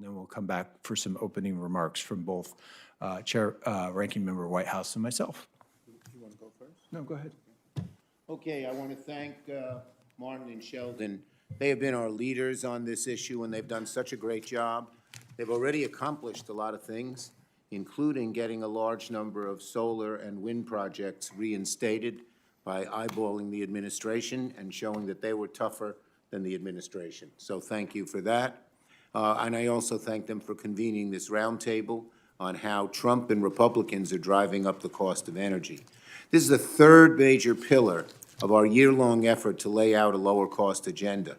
and then we'll come back for some opening remarks from both Ranking Member Whitehouse and myself. You want to go first? No, go ahead. Okay, I want to thank Martin and Sheldon. They have been our leaders on this issue, and they've done such a great job. They've already accomplished a lot of things, including getting a large number of solar and wind projects reinstated by eyeballing the administration and showing that they were tougher than the administration. So thank you for that. And I also thank them for convening this roundtable on how Trump and Republicans are driving up the cost of energy. This is the third major pillar of our year-long effort to lay out a lower-cost agenda.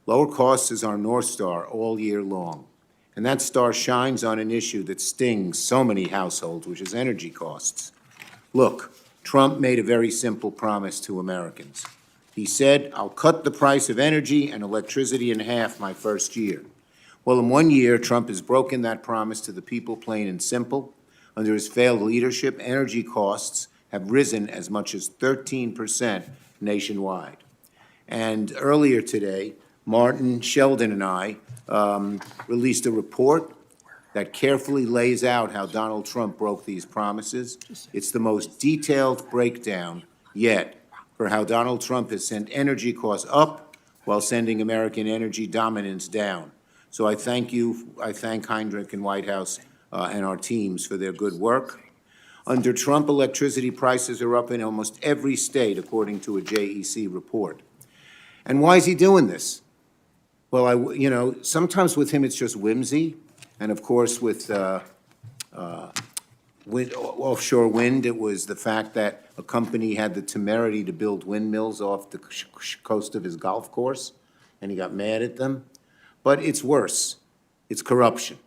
Lower costs is our North Star all year long, and that star shines on an issue that stings so many households, which is energy costs. Look, Trump made a very simple promise to Americans. He said, "I'll cut the price of energy and electricity in half my first year." Well, in 1 year, Trump has broken that promise to the people plain and simple. Under his failed leadership, energy costs have risen as much as 13% nationwide. And earlier today, Martin, Sheldon, and I released a report that carefully lays out how Donald Trump broke these promises. It's the most detailed breakdown yet for how Donald Trump has sent energy costs up while sending American energy dominance down. So I thank you, I thank Heinrich and Whitehouse and our teams for their good work. Under Trump, electricity prices are up in almost every state, according to a JEC report. And why is he doing this? Well, you know, sometimes with him it's just whimsy, and of course with offshore wind, it was the fact that a company had the temerity to build windmills off the coast of his golf course, and he got mad at them. But it's worse. It's corruption.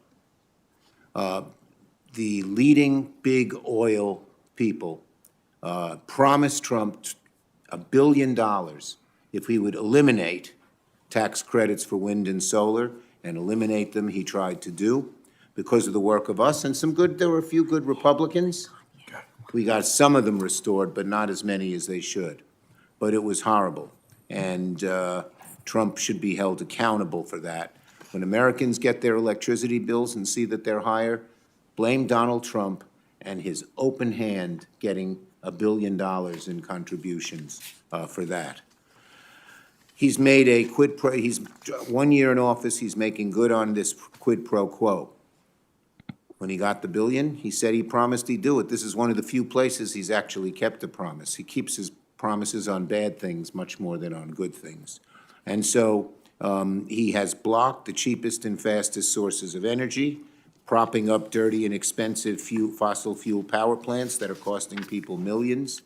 The leading big oil people promised Trump $1 billion if he would eliminate tax credits for wind and solar, and eliminate them he tried to do because of the work of us and some good, there were a few good Republicans. We got some of them restored, but not as many as they should. But it was horrible, and Trump should be held accountable for that. When Americans get their electricity bills and see that they're higher, blame Donald Trump and his open hand getting $1 billion in contributions for that. He's made a quid pro, he's 1 year in office, he's making good on this quid pro quo. When he got the $1 billion, he said he promised he'd do it. This is one of the few places he's actually kept a promise. He keeps his promises on bad things much more than on good things. And so he has blocked the cheapest and fastest sources of energy, propping up dirty and expensive fossil fuel power plants that are costing people millions.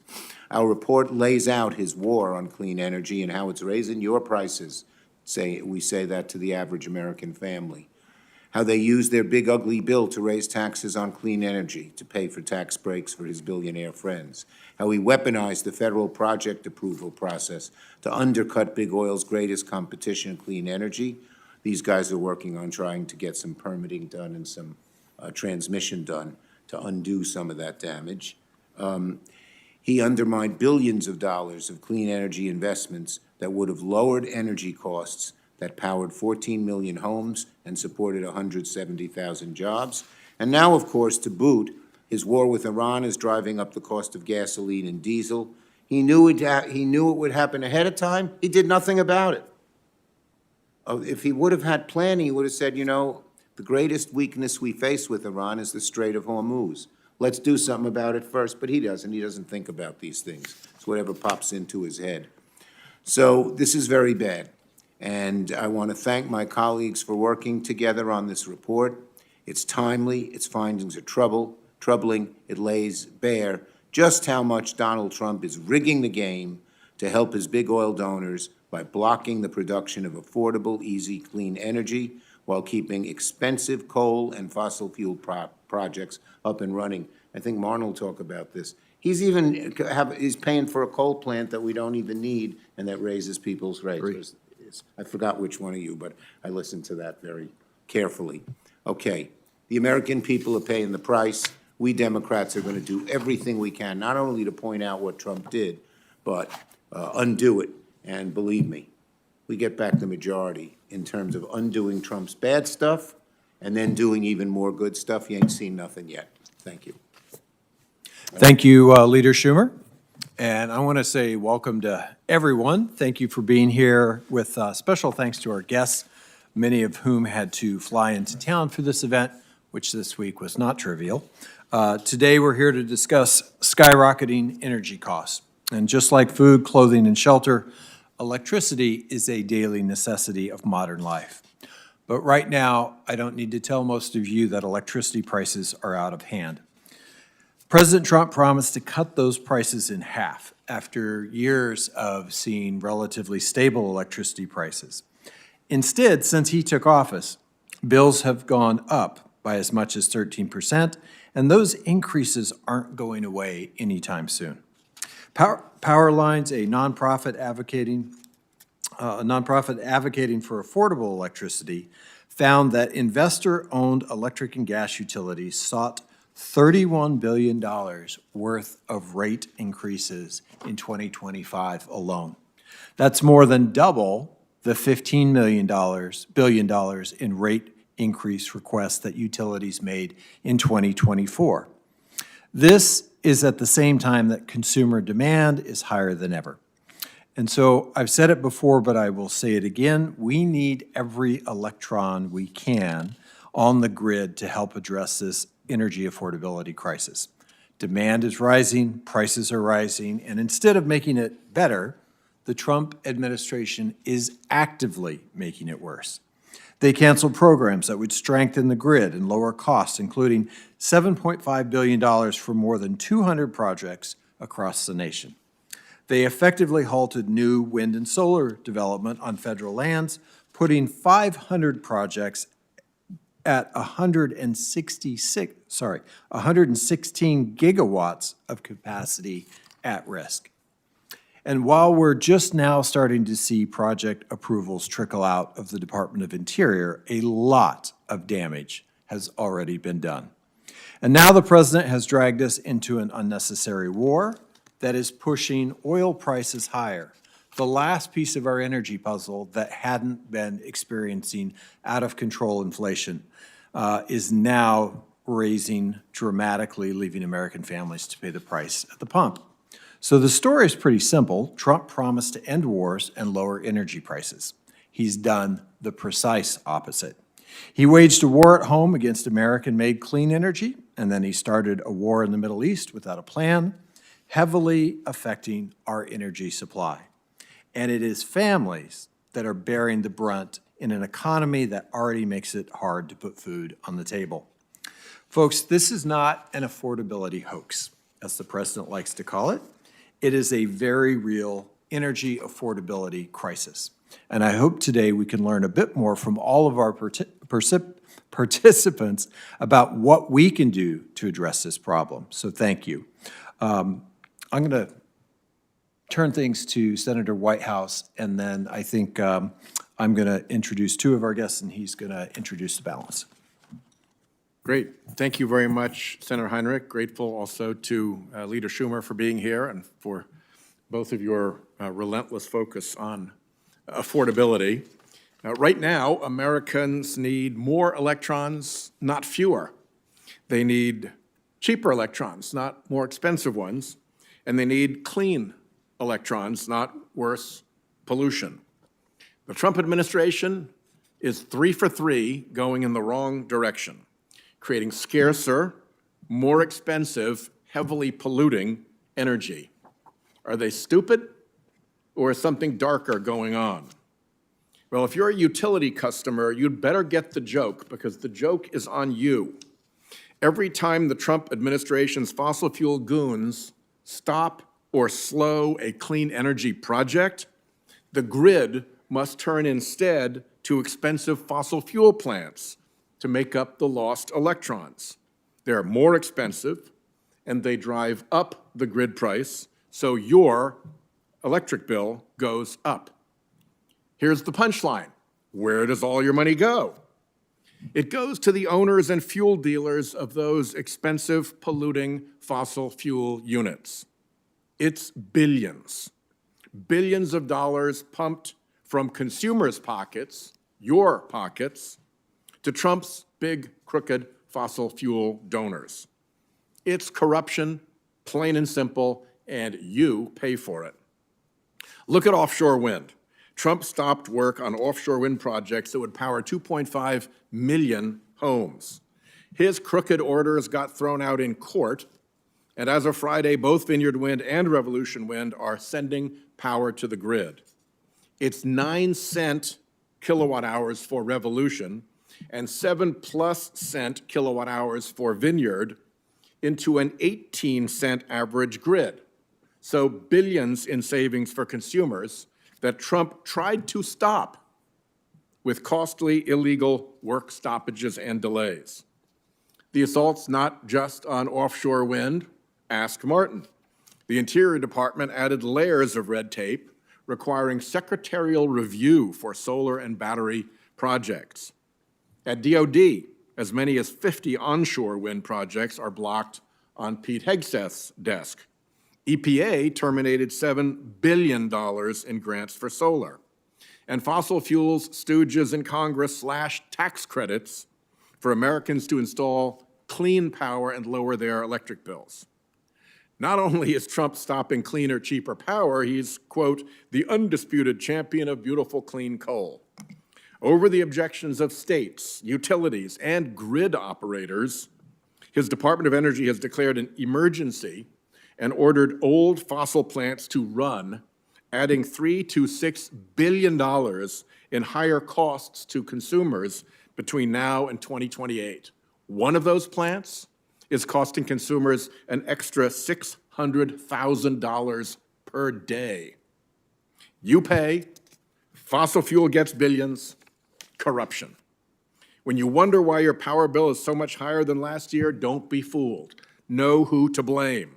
Our report lays out his war on clean energy and how it's raising your prices. We say that to the average American family. How they use their big ugly bill to raise taxes on clean energy to pay for tax breaks for his billionaire friends. How he weaponized the federal project approval process to undercut big oil's greatest competition, clean energy. These guys are working on trying to get some permitting done and some transmission done to undo some of that damage. He undermined billions of dollars of clean energy investments that would have lowered energy costs that powered 14 million homes and supported 170,000 jobs. And now, of course, to boot, his war with Iran is driving up the cost of gasoline and diesel. He knew it would happen ahead of time. He did nothing about it. If he would have had planning, he would have said, you know, the greatest weakness we face with Iran is the Strait of Hormuz. Let's do something about it first, but he doesn't. He doesn't think about these things. It's whatever pops into his head. So this is very bad, and I want to thank my colleagues for working together on this report. It's timely, its findings are troubling. It lays bare just how much Donald Trump is rigging the game to help his big oil donors by blocking the production of affordable, easy, clean energy while keeping expensive coal and fossil fuel projects up and running. I think Martin will talk about this. He's paying for a coal plant that we don't even need and that raises people's rates. I forgot which one of you, but I listened to that very carefully. Okay, the American people are paying the price. We Democrats are going to do everything we can, not only to point out what Trump did, but undo it. And believe me, we get back the majority in terms of undoing Trump's bad stuff and then doing even more good stuff. You ain't seen nothing yet. Thank you. Thank you, Leader Schumer. And I want to say welcome to everyone. Thank you for being here with special thanks to our guests, many of whom had to fly into town for this event, which this week was not trivial. Today, we're here to discuss skyrocketing energy costs. And just like food, clothing, and shelter, electricity is a daily necessity of modern life. But right now, I don't need to tell most of you that electricity prices are out of hand. President Trump promised to cut those prices in half after years of seeing relatively stable electricity prices. Instead, since he took office, bills have gone up by as much as 13%, and those increases aren't going away anytime soon. Power Lines, a nonprofit advocating for affordable electricity, found that investor-owned electric and gas utilities sought $31 billion worth of rate increases in 2025 alone. That's more than double the $15 billion in rate increase requests that utilities made in 2024. This is at the same time that consumer demand is higher than ever. And so I've said it before, but I will say it again. We need every electron we can on the grid to help address this energy affordability crisis. Demand is rising, prices are rising, and instead of making it better, the Trump administration is actively making it worse. They canceled programs that would strengthen the grid and lower costs, including $7.5 billion for more than 200 projects across the nation. They effectively halted new wind and solar development on federal lands, putting 500 projects at 116 gigawatts of capacity at risk. And while we're just now starting to see project approvals trickle out of the Department of Interior, a lot of damage has already been done. And now the president has dragged us into an unnecessary war that is pushing oil prices higher. The last piece of our energy puzzle that hadn't been experiencing out-of-control inflation is now raising dramatically, leaving American families to pay the price at the pump. So the story is pretty simple. Trump promised to end wars and lower energy prices. He's done the precise opposite. He waged a war at home against American-made clean energy, and then he started a war in the Middle East without a plan, heavily affecting our energy supply. And it is families that are bearing the brunt in an economy that already makes it hard to put food on the table. Folks, this is not an affordability hoax, as the president likes to call it. It is a very real energy affordability crisis. And I hope today we can learn a bit more from all of our participants about what we can do to address this problem. So thank you. I'm going to turn things to Senator Whitehouse, and then I think I'm going to introduce two of our guests, and he's going to introduce the balance. Great. Thank you very much, Senator Heinrich. Grateful also to Leader Schumer for being here and for both of your relentless focus on affordability. Right now, Americans need more electrons, not fewer. They need cheaper electrons, not more expensive ones. And they need clean electrons, not worse pollution. The Trump administration is 3 for 3 going in the wrong direction, creating scarcer, more expensive, heavily polluting energy. Are they stupid, or is something darker going on? Well, if you're a utility customer, you'd better get the joke, because the joke is on you. Every time the Trump administration's fossil fuel goons stop or slow a clean energy project, the grid must turn instead to expensive fossil fuel plants to make up the lost electrons. They're more expensive, and they drive up the grid price, so your electric bill goes up. Here's the punchline. Where does all your money go? It goes to the owners and fuel dealers of those expensive, polluting fossil fuel units. It's billions, billions of dollars pumped from consumers' pockets, your pockets, to Trump's big big, crooked fossil fuel donors. It's corruption, plain and simple, and you pay for it. Look at offshore wind. Trump stopped work on offshore wind projects that would power 2.5 million homes. His crooked orders got thrown out in court, and as of Friday, both Vineyard Wind and Revolution Wind are sending power to the grid. It's 9-cent kilowatt hours for Revolution and 7+ kilowatt hours for Vineyard into an 18-cent average grid. So billions in savings for consumers that Trump tried to stop with costly illegal work stoppages and delays. The assault's not just on offshore wind. Ask Martin. The Interior Department added layers of red tape requiring secretarial review for solar and battery projects. At DOD, as many as 50 onshore wind projects are blocked on Pete Hegseth's desk. EPA terminated $7 billion in grants for solar. And fossil fuels stooges in Congress slashed tax credits for Americans to install clean power and lower their electric bills. Not only is Trump stopping cleaner, cheaper power, he's, quote, the undisputed champion of beautiful, clean coal. Over the objections of states, utilities, and grid operators, his Department of Energy has declared an emergency and ordered old fossil plants to run, adding $3 to $6 billion in higher costs to consumers between now and 2028. One of those plants is costing consumers an extra $600,000 per day. You pay, fossil fuel gets billions, corruption. When you wonder why your power bill is so much higher than last year, don't be fooled. Know who to blame.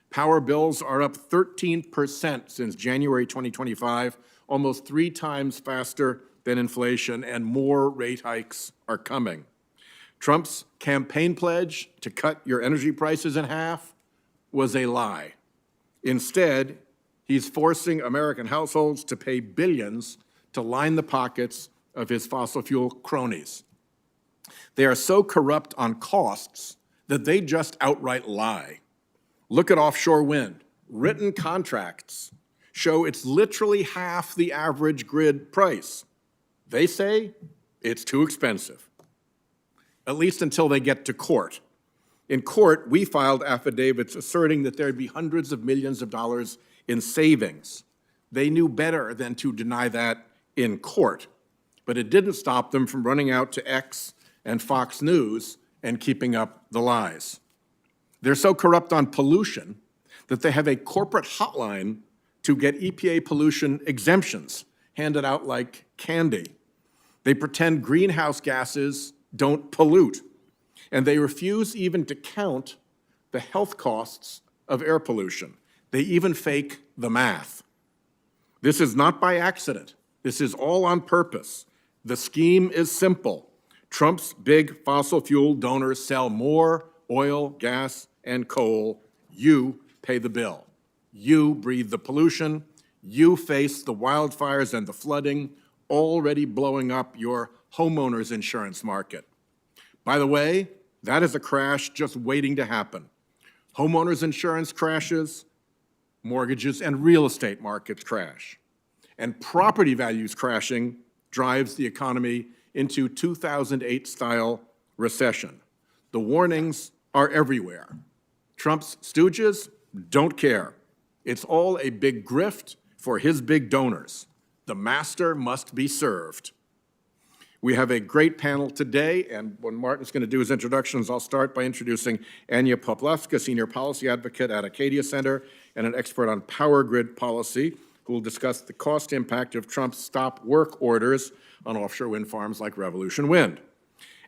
Power bills are up 13% since January 2025, almost 3 times faster than inflation, and more rate hikes are coming. Trump's campaign pledge to cut your energy prices in half was a lie. Instead, he's forcing American households to pay billions to line the pockets of his fossil fuel cronies. They are so corrupt on costs that they just outright lie. Look at offshore wind. Written contracts show it's literally half the average grid price. They say it's too expensive, at least until they get to court. In court, we filed affidavits asserting that there'd be hundreds of millions of dollars in savings. They knew better than to deny that in court, but it didn't stop them from running out to X and Fox News and keeping up the lies. They're so corrupt on pollution that they have a corporate hotline to get EPA pollution exemptions handed out like candy. They pretend greenhouse gases don't pollute, and they refuse even to count the health costs of air pollution. They even fake the math. This is not by accident. This is all on purpose. The scheme is simple. Trump's big fossil fuel donors sell more oil, gas, and coal. You pay the bill. You breathe the pollution. You face the wildfires and the flooding already blowing up your homeowners insurance market. By the way, that is a crash just waiting to happen. Homeowners insurance crashes, mortgages and real estate markets crash. And property values crashing drives the economy into 2008-style recession. The warnings are everywhere. Trump's stooges don't care. It's all a big grift for his big donors. The master must be served. We have a great panel today, and when Martin's going to do his introductions, I'll start by introducing Anya Poplawska, Senior Policy Advocate at Acadia Center and an expert on power grid policy, who will discuss the cost impact of Trump's stop work orders on offshore wind farms like Revolution Wind.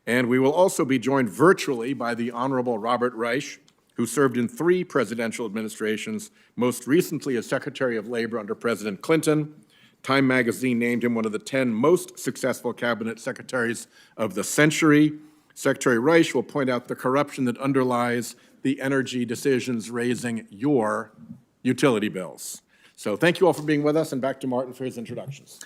And we will also be joined virtually by the Honorable Robert Reich, who served in 3 presidential administrations, most recently as Secretary of Labor under President Clinton. Time magazine named him one of the 10 most successful cabinet secretaries of the century. Secretary Reich will point out the corruption that underlies the energy decisions raising your utility bills. So thank you all for being with us, and back to Martin for his introductions.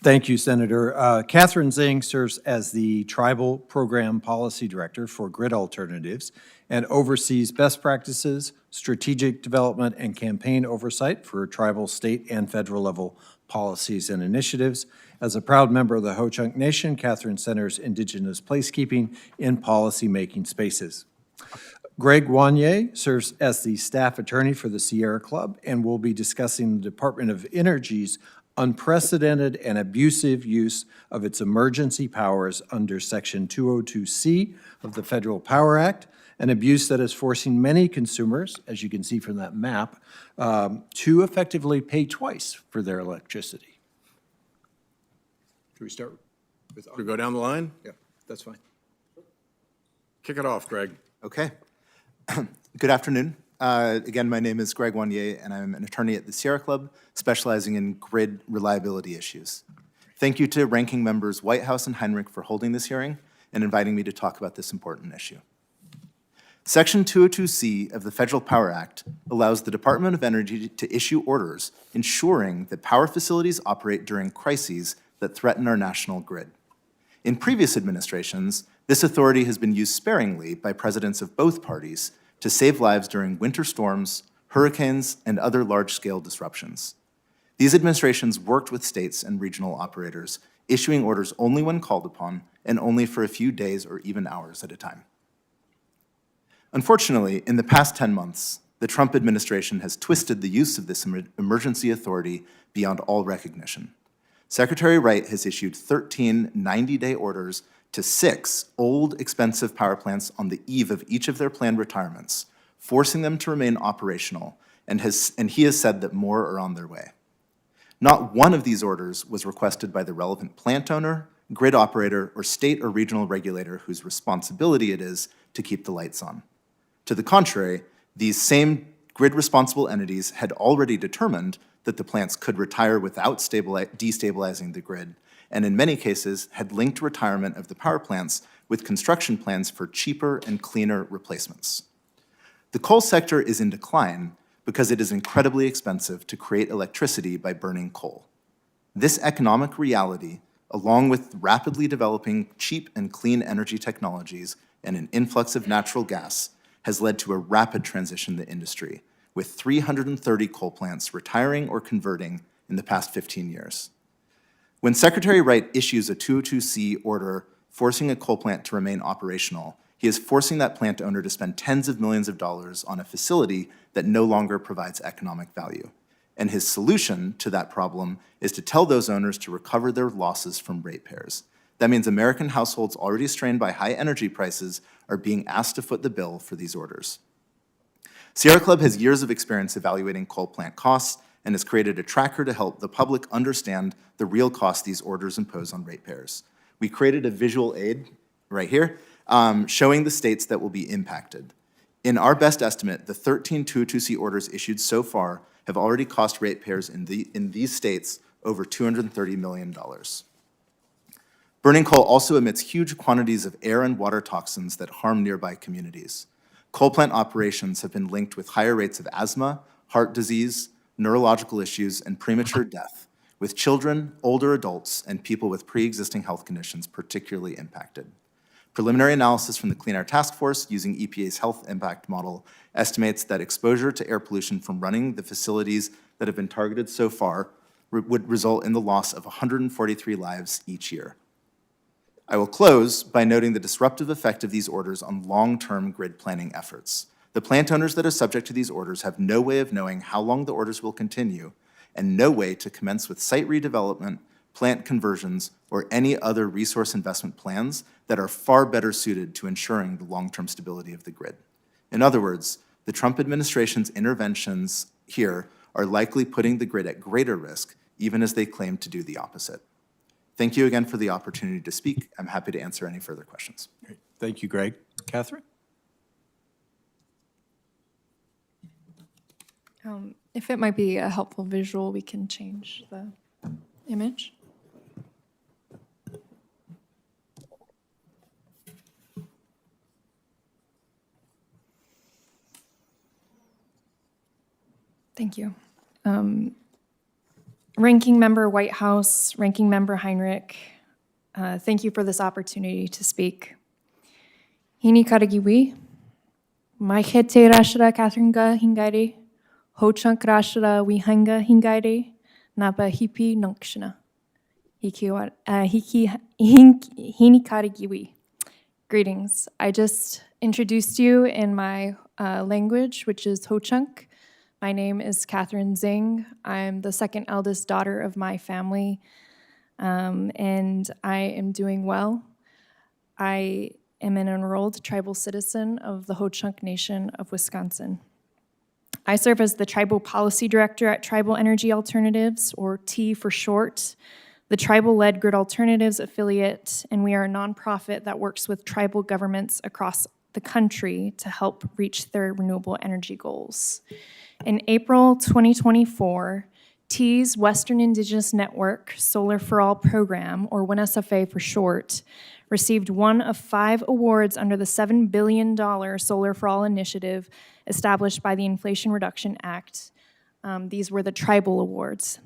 Thank you, Senator. Catherine Zing serves as the Tribal Program Policy Director for Grid Alternatives and oversees best practices, strategic development, and campaign oversight for tribal, state, and federal level policies and initiatives. As a proud member of the Ho-Chunk Nation, Catherine centers Indigenous placekeeping in policymaking spaces. Greg Wanier serves as the staff attorney for the Sierra Club and will be discussing the Department of Energy's unprecedented and abusive use of its emergency powers under Section 202C of the Federal Power Act, an abuse that is forcing many consumers, as you can see from that map, to effectively pay twice for their electricity. Should we start with? Should we go down the line? Yeah, that's fine. Kick it off, Greg. Okay. Good afternoon. Again, my name is Greg Wanier, and I'm an attorney at the Sierra Club, specializing in grid reliability issues. Thank you to Ranking Members Whitehouse and Heinrich for holding this hearing and inviting me to talk about this important issue. Section 202C of the Federal Power Act allows the Department of Energy to issue orders ensuring that power facilities operate during crises that threaten our national grid. In previous administrations, this authority has been used sparingly by presidents of both parties to save lives during winter storms, hurricanes, and other large-scale disruptions. These administrations worked with states and regional operators, issuing orders only when called upon and only for a few days or even hours at a time. Unfortunately, in the past 10 months, the Trump administration has twisted the use of this emergency authority beyond all recognition. Secretary Wright has issued 13 90-day orders to 6 old, expensive power plants on the eve of each of their planned retirements, forcing them to remain operational, and he has said that more are on their way. Not one of these orders was requested by the relevant plant owner, grid operator, or state or regional regulator whose responsibility it is to keep the lights on. To the contrary, these same grid-responsible entities had already determined that the plants could retire without destabilizing the grid, and in many cases had linked retirement of the power plants with construction plans for cheaper and cleaner replacements. The coal sector is in decline because it is incredibly expensive to create electricity by burning coal. This economic reality, along with rapidly developing cheap and clean energy technologies and an influx of natural gas, has led to a rapid transition in the industry, with 330 coal plants retiring or converting in the past 15 years. When Secretary Wright issues a 202C order forcing a coal plant to remain operational, he is forcing that plant owner to spend tens of millions of dollars on a facility that no longer provides economic value. And his solution to that problem is to tell those owners to recover their losses from ratepayers. That means American households already strained by high energy prices are being asked to foot the bill for these orders. Sierra Club has years of experience evaluating coal plant costs and has created a tracker to help the public understand the real cost these orders impose on ratepayers. We created a visual aid right here showing the states that will be impacted. In our best estimate, the 13 202C orders issued so far have already cost ratepayers in these states over $230 million. Burning coal also emits huge quantities of air and water toxins that harm nearby communities. Coal plant operations have been linked with higher rates of asthma, heart disease, neurological issues, and premature death, with children, older adults, and people with pre-existing health conditions particularly impacted. Preliminary analysis from the Clean Air Task Force using EPA's health impact model estimates that exposure to air pollution from running the facilities that have been targeted so far would result in the loss of 143 lives each year. I will close by noting the disruptive effect of these orders on long-term grid planning efforts. The plant owners that are subject to these orders have no way of knowing how long the orders will continue and no way to commence with site redevelopment, plant conversions, or any other resource investment plans that are far better suited to ensuring the long-term stability of the grid. In other words, the Trump administration's interventions here are likely putting the grid at greater risk, even as they claim to do the opposite. Thank you again for the opportunity to speak. I'm happy to answer any further questions. Great. Thank you, Greg. Catherine? If it might be a helpful visual, we can change the image. Thank you. Ranking Member Whitehouse, Ranking Member Heinrich, thank you for this opportunity to speak. Hini karagiwi, maihete rashra katringa hingairi, hochunk rashra wihanga hingairi, napa hipi nunkshna. Hini karagiwi. Greetings. I just introduced you in my language, which is Ho-Chunk. My name is Catherine Zing. I'm the second eldest daughter of my family, and I am doing well. I am an enrolled tribal citizen of the Ho-Chunk Nation of Wisconsin. I serve as the Tribal Policy Director at Tribal Energy Alternatives, or T for short, the tribal-led Grid Alternatives affiliate, and we are a nonprofit that works with tribal governments across the country to help reach their renewable energy goals. In April 2024, T's Western Indigenous Network Solar for All program, or WINSFA for short, received one of 5 awards under the $7 billion Solar for All initiative established by the Inflation Reduction Act. These were the tribal awards.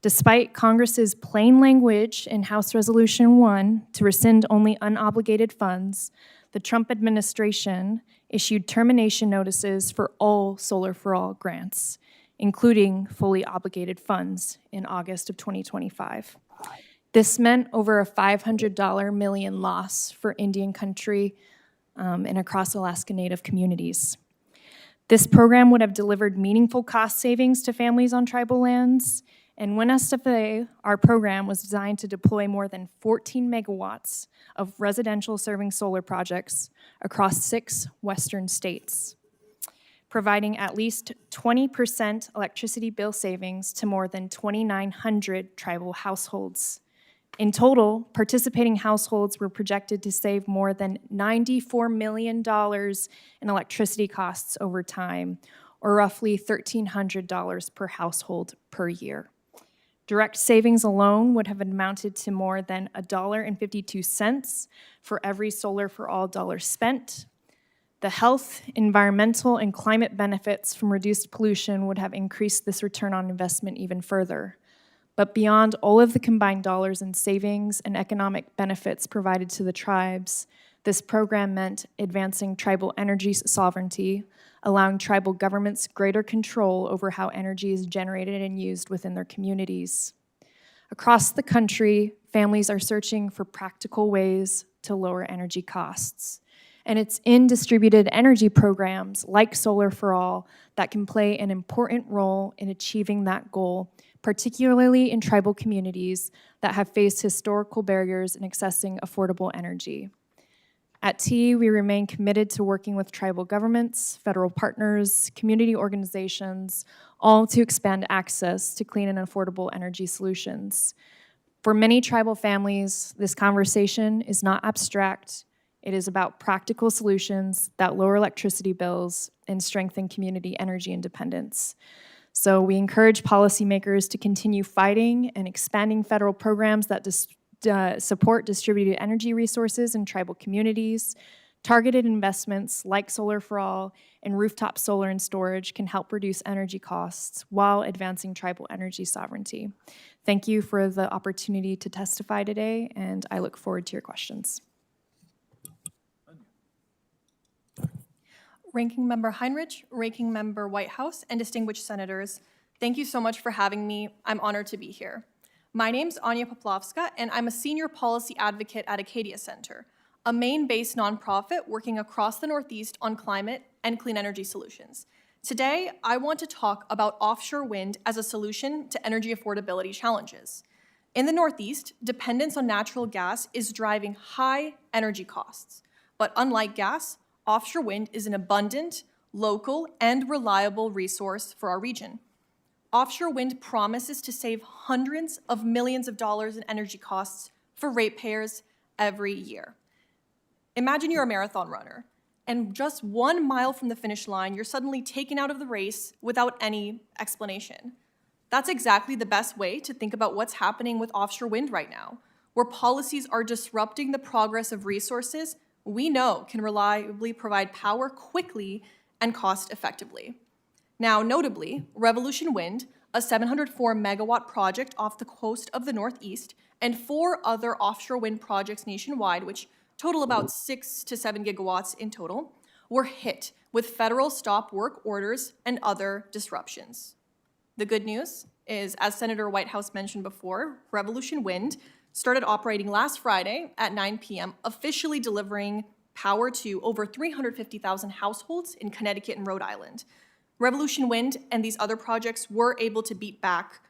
Despite Congress's plain language in House Resolution 1 to rescind only unobligated funds, the Trump administration issued termination notices for all Solar for All grants, including fully obligated funds in August of 2025. This meant over a $500 million loss for Indian country and across Alaska Native communities. This program would have delivered meaningful cost savings to families on tribal lands, and WINSFA, our program, was designed to deploy more than 14 megawatts of residential serving solar projects across 6 western states, providing at least 20% electricity bill savings to more than 2,900 tribal households. In total, participating households were projected to save more than $94 million in electricity costs over time, or roughly $1,300 per household per year. Direct savings alone would have amounted to more than $1.52 for every Solar for All dollar spent. The health, environmental, and climate benefits from reduced pollution would have increased this return on investment even further. But beyond all of the combined dollars in savings and economic benefits provided to the tribes, this program meant advancing tribal energy sovereignty, allowing tribal governments greater control over how energy is generated and used within their communities. Across the country, families are searching for practical ways to lower energy costs. And it's in distributed energy programs like Solar for All that can play an important role in achieving that goal, particularly in tribal communities that have faced historical barriers in accessing affordable energy. At T, we remain committed to working with tribal governments, federal partners, community organizations, all to expand access to clean and affordable energy solutions. For many tribal families, this conversation is not abstract. It is about practical solutions that lower electricity bills and strengthen community energy independence. So we encourage policymakers to continue fighting and expanding federal programs that support distributed energy resources in tribal communities. Targeted investments like Solar for All and rooftop solar and storage can help reduce energy costs while advancing tribal energy sovereignty. Thank you for the opportunity to testify today, and I look forward to your questions. Ranking Member Heinrich, Ranking Member Whitehouse, and distinguished senators, thank you so much for having me. I'm honored to be here. My name's Anya Poplavska, and I'm a senior policy advocate at Acadia Center, a Maine-based nonprofit working across the Northeast on climate and clean energy solutions. Today, I want to talk about offshore wind as a solution to energy affordability challenges. In the Northeast, dependence on natural gas is driving high energy costs, but unlike gas, offshore wind is an abundant, local, and reliable resource for our region. Offshore wind promises to save hundreds of millions of dollars in energy costs for ratepayers every year. Imagine you're a marathon runner, and just 1 mile from the finish line, you're suddenly taken out of the race without any explanation. That's exactly the best way to think about what's happening with offshore wind right now, where policies are disrupting the progress of resources we know can reliably provide power quickly and cost effectively. Now, notably, Revolution Wind, a 704 megawatt project off the coast of the Northeast, and 4 other offshore wind projects nationwide, which total about 6 to 7 gigawatts in total, were hit with federal stop work orders and other disruptions. The good news is, as Senator Whitehouse mentioned before, Revolution Wind started operating last Friday at 9 p.m., officially delivering power to over 350,000 households in Connecticut and Rhode Island. Revolution Wind and these other projects were able to beat back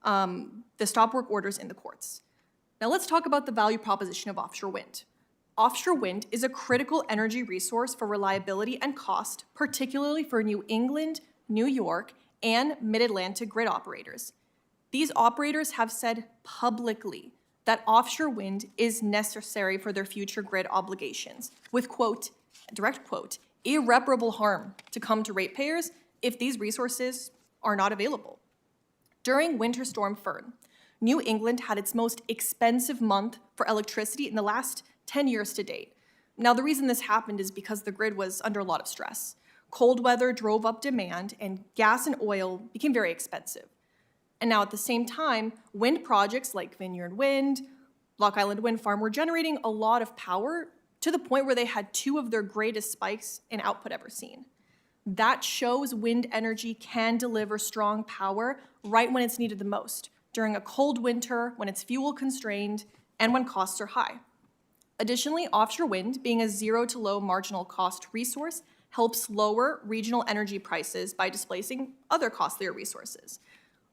the stop work orders in the courts. Now let's talk about the value proposition of offshore wind. Offshore wind is a critical energy resource for reliability and cost, particularly for New England, New York, and Mid-Atlantic grid operators. These operators have said publicly that offshore wind is necessary for their future grid obligations, with, quote, direct quote, irreparable harm to come to ratepayers if these resources are not available. During Winter Storm Fern, New England had its most expensive month for electricity in the last 10 years to date. Now, the reason this happened is because the grid was under a lot of stress. Cold weather drove up demand, and gas and oil became very expensive. And now, at the same time, wind projects like Vineyard Wind, Lock Island Wind Farm were generating a lot of power to the point where they had 2 of their greatest spikes in output ever seen. That shows wind energy can deliver strong power right when it's needed the most, during a cold winter, when it's fuel constrained, and when costs are high. Additionally, offshore wind, being a zero to low marginal cost resource, helps lower regional energy prices by displacing other costlier resources.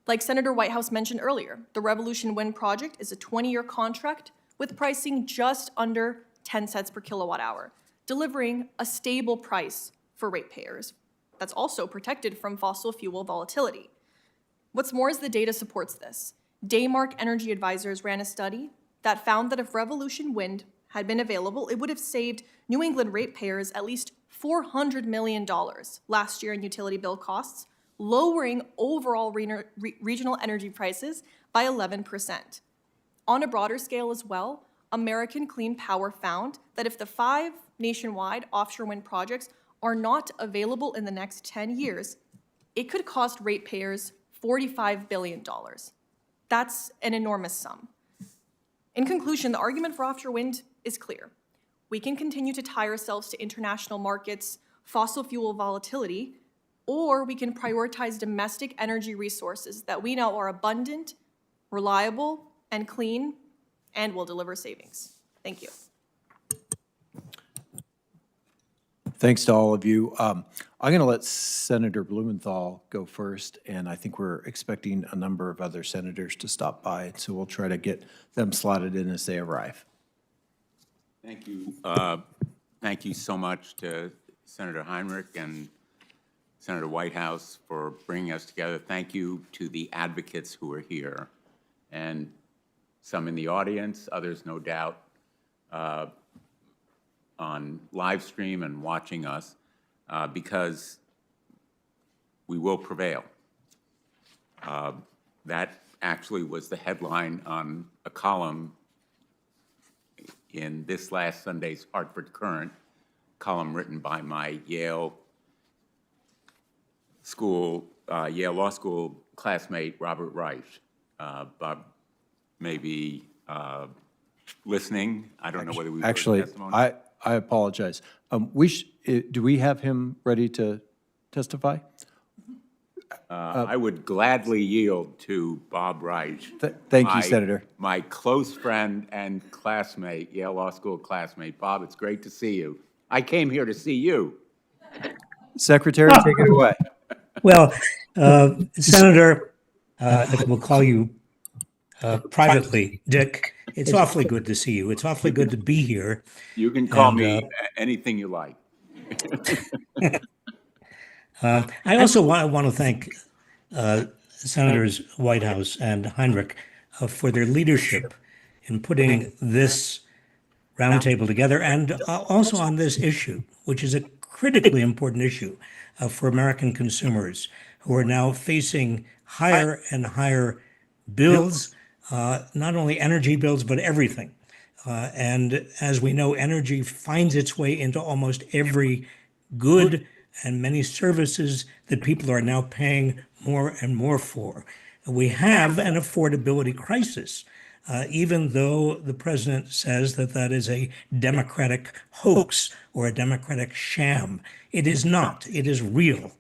Like Senator Whitehouse mentioned earlier, the Revolution Wind project is a 20-year contract with pricing just under 10 cents per kilowatt hour, delivering a stable price for ratepayers that's also protected from fossil fuel volatility. What's more is the data supports this. Daymark Energy Advisors ran a study that found that if Revolution Wind had been available, it would have saved New England ratepayers at least $400 million last year in utility bill costs, lowering overall regional energy prices by 11%. On a broader scale as well, American Clean Power found that if the 5 nationwide offshore wind projects are not available in the next 10 years, it could cost ratepayers $45 billion. That's an enormous sum. In conclusion, the argument for offshore wind is clear. We can continue to tie ourselves to international markets, fossil fuel volatility, or we can prioritize domestic energy resources that we know are abundant, reliable, and clean, and will deliver savings. Thank you. Thanks to all of you. I'm going to let Senator Blumenthal go first, and I think we're expecting a number of other senators to stop by, so we'll try to get them slotted in as they arrive. Thank you. Thank you so much to Senator Heinrich and Senator Whitehouse for bringing us together. Thank you to the advocates who are here, and some in the audience, others no doubt on live stream and watching us, because we will prevail. That actually was the headline on a column in this last Sunday's Hartford Courant, column written by my Yale Law School classmate, Robert Reich. Bob may be listening. I don't know whether we Actually, I apologize. Do we have him ready to testify? I would gladly yield to Bob Reich. Thank you, Senator. My close friend and classmate, Yale Law School classmate. Bob, it's great to see you. I came here to see you. Secretary, take it away. Well, Senator, we'll call you privately, Dick. It's awfully good to see you. It's awfully good to be here. You can call me anything you like. I also want to thank Senators Whitehouse and Heinrich for their leadership in putting this roundtable together, and also on this issue, which is a critically important issue for American consumers who are now facing higher and higher bills, not only energy bills, but everything. And as we know, energy finds its way into almost every good and many services that people are now paying more and more for. We have an affordability crisis, even though the president says that that is a Democratic hoax or a Democratic sham. It is not. It is real.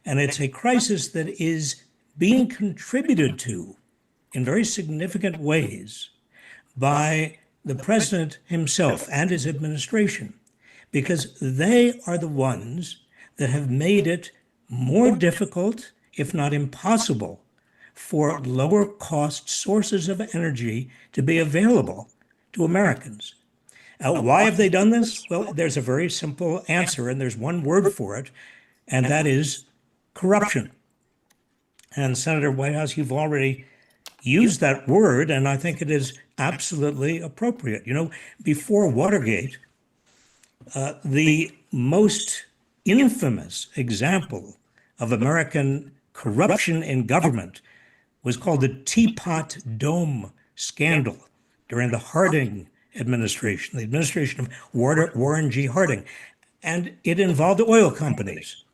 And it's a crisis that is being contributed to in very significant ways by the president himself and his administration, because they are the ones that have made it more difficult, if not impossible, for lower cost sources of energy to be available to Americans. Why have they done this? Well, there's a very simple answer, and there's one word for it, and that is corruption. And Senator Whitehouse, you've already used that word, and I think it is absolutely appropriate. You know, before Watergate, the most infamous example of American corruption in government was called the Teapot Dome scandal during the Harding administration, the administration of Warren G. Harding. And it involved oil companies.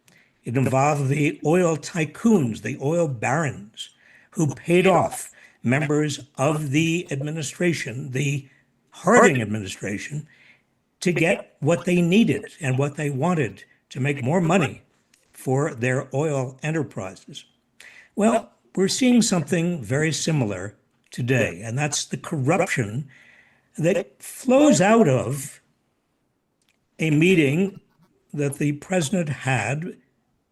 It involved the oil tycoons, the oil barons, who paid off members of the administration, the Harding administration, to get what they needed and what they wanted to make more money for their oil enterprises. Well, we're seeing something very similar today, and that's the corruption that flows out of a meeting that the president had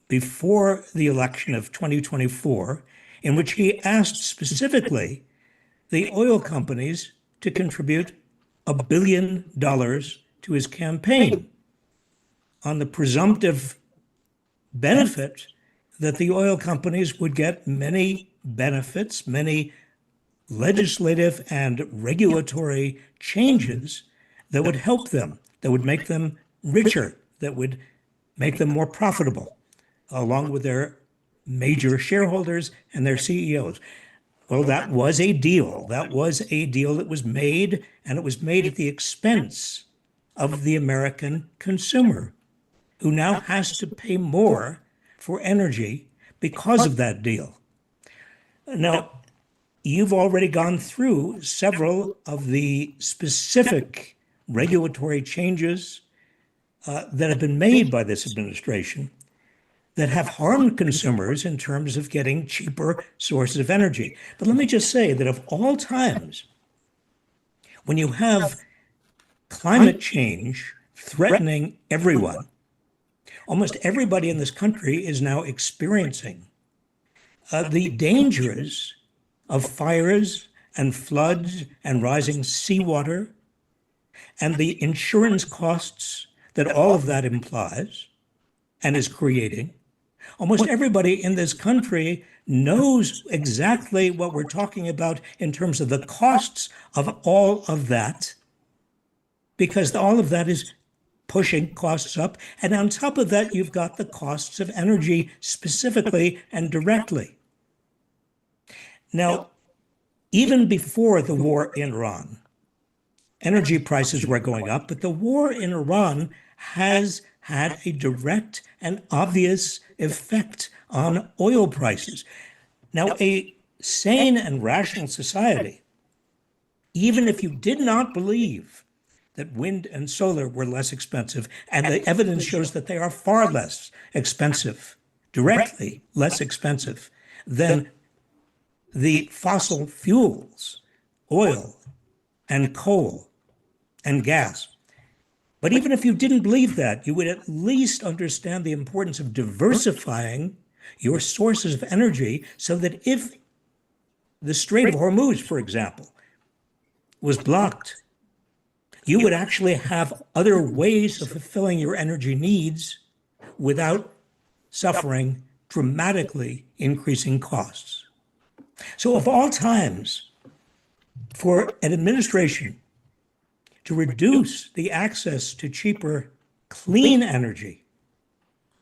before the election of 2024, in which he asked specifically the oil companies to contribute $1 billion to his campaign on the presumptive benefit that the oil companies would get many benefits, many legislative and regulatory changes that would help them, that would make them richer, that would make them more profitable, along with their major shareholders and their CEOs. Well, that was a deal. That was a deal that was made, and it was made at the expense of the American consumer, who now has to pay more for energy because of that deal. Now, you've already gone through several of the specific regulatory changes that have been made by this administration that have harmed consumers in terms of getting cheaper sources of energy. But let me just say that of all times, when you have climate change threatening everyone, almost everybody in this country is now experiencing the dangers of fires and floods and rising seawater and the insurance costs that all of that implies and is creating. Almost everybody in this country knows exactly what we're talking about in terms of the costs of all of that, because all of that is pushing costs up. And on top of that, you've got the costs of energy specifically and directly. Now, even before the war in Iran, energy prices were going up, but the war in Iran has had a direct and obvious effect on oil prices. Now, a sane and rational society, even if you did not believe that wind and solar were less expensive, and the evidence shows that they are far less expensive, directly less expensive than the fossil fuels, oil and coal and gas. But even if you didn't believe that, you would at least understand the importance of diversifying your sources of energy so that if the Strait of Hormuz, for example, was blocked, you would actually have other ways of fulfilling your energy needs without suffering dramatically increasing costs. So of all times, for an administration to reduce the access to cheaper, clean energy,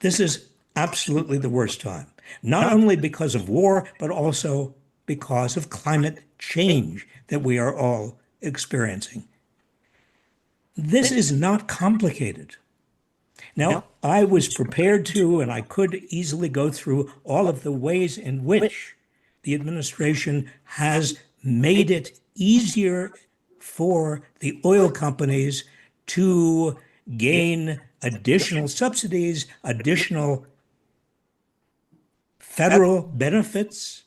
this is absolutely the worst time. Not only because of war, but also because of climate change that we are all experiencing. This is not complicated. Now, I was prepared to, and I could easily go through all of the ways in which the administration has made it easier for the oil companies to gain additional subsidies, additional federal benefits,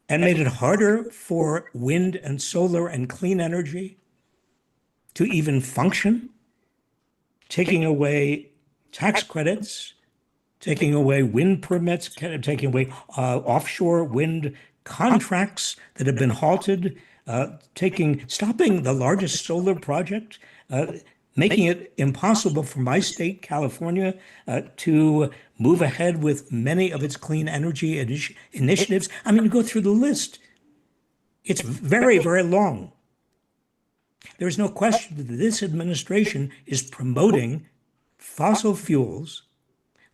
and made it harder for wind and solar and clean energy to even function, taking away tax credits, taking away wind permits, taking away offshore wind contracts that have been halted, stopping the largest solar project, making it impossible for my state, California, to move ahead with many of its clean energy initiatives. I mean, go through the list. It's very, very long. There's no question that this administration is promoting fossil fuels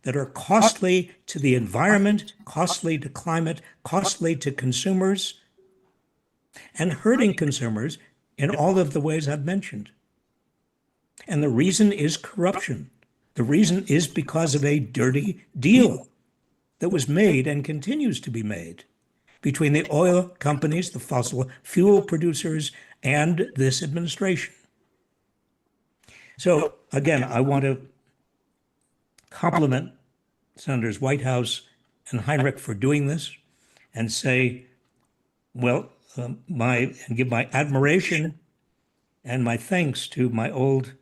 that are costly to the environment, costly to climate, costly to consumers, and hurting consumers in all of the ways I've mentioned. And the reason is corruption. The reason is because of a dirty deal that was made and continues to be made between the oil companies, the fossil fuel producers, and this administration. So again, I want to compliment Senators Whitehouse and Heinrich for doing this and say, well, and give my admiration and my thanks to my old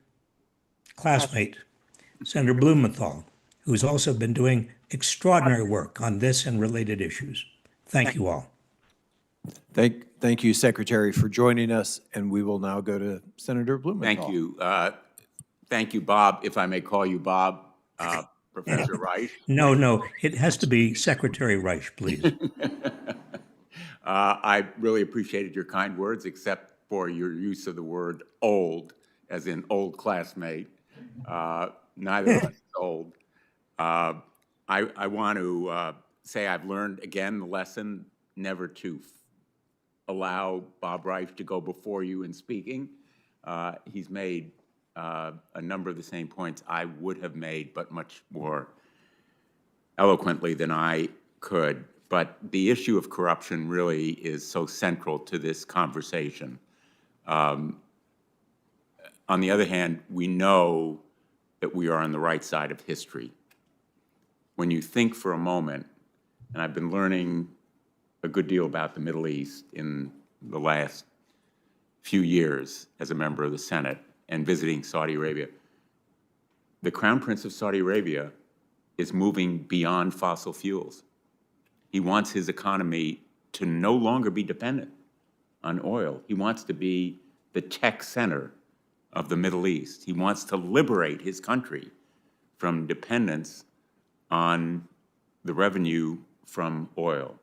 classmate, Senator Blumenthal, who's also been doing extraordinary work on this and related issues. Thank you all. Thank you, Secretary, for joining us, and we will now go to Senator Blumenthal. Thank you. Thank you, Bob, if I may call you Bob, Professor Reich. No, it has to be Secretary Reich, please. I really appreciated your kind words, except for your use of the word old, as in old classmate. Neither of us is old. I want to say I've learned, again, the lesson never to allow Bob Reich to go before you in speaking. He's made a number of the same points I would have made, but much more eloquently than I could. But the issue of corruption really is so central to this conversation. On the other hand, we know that we are on the right side of history. When you think for a moment, and I've been learning a good deal about the Middle East in the last few years as a member of the Senate and visiting Saudi Arabia. The Crown Prince of Saudi Arabia is moving beyond fossil fuels. He wants his economy to no longer be dependent on oil. He wants to be the tech center of the Middle East. He wants to liberate his country from dependence on the revenue from oil,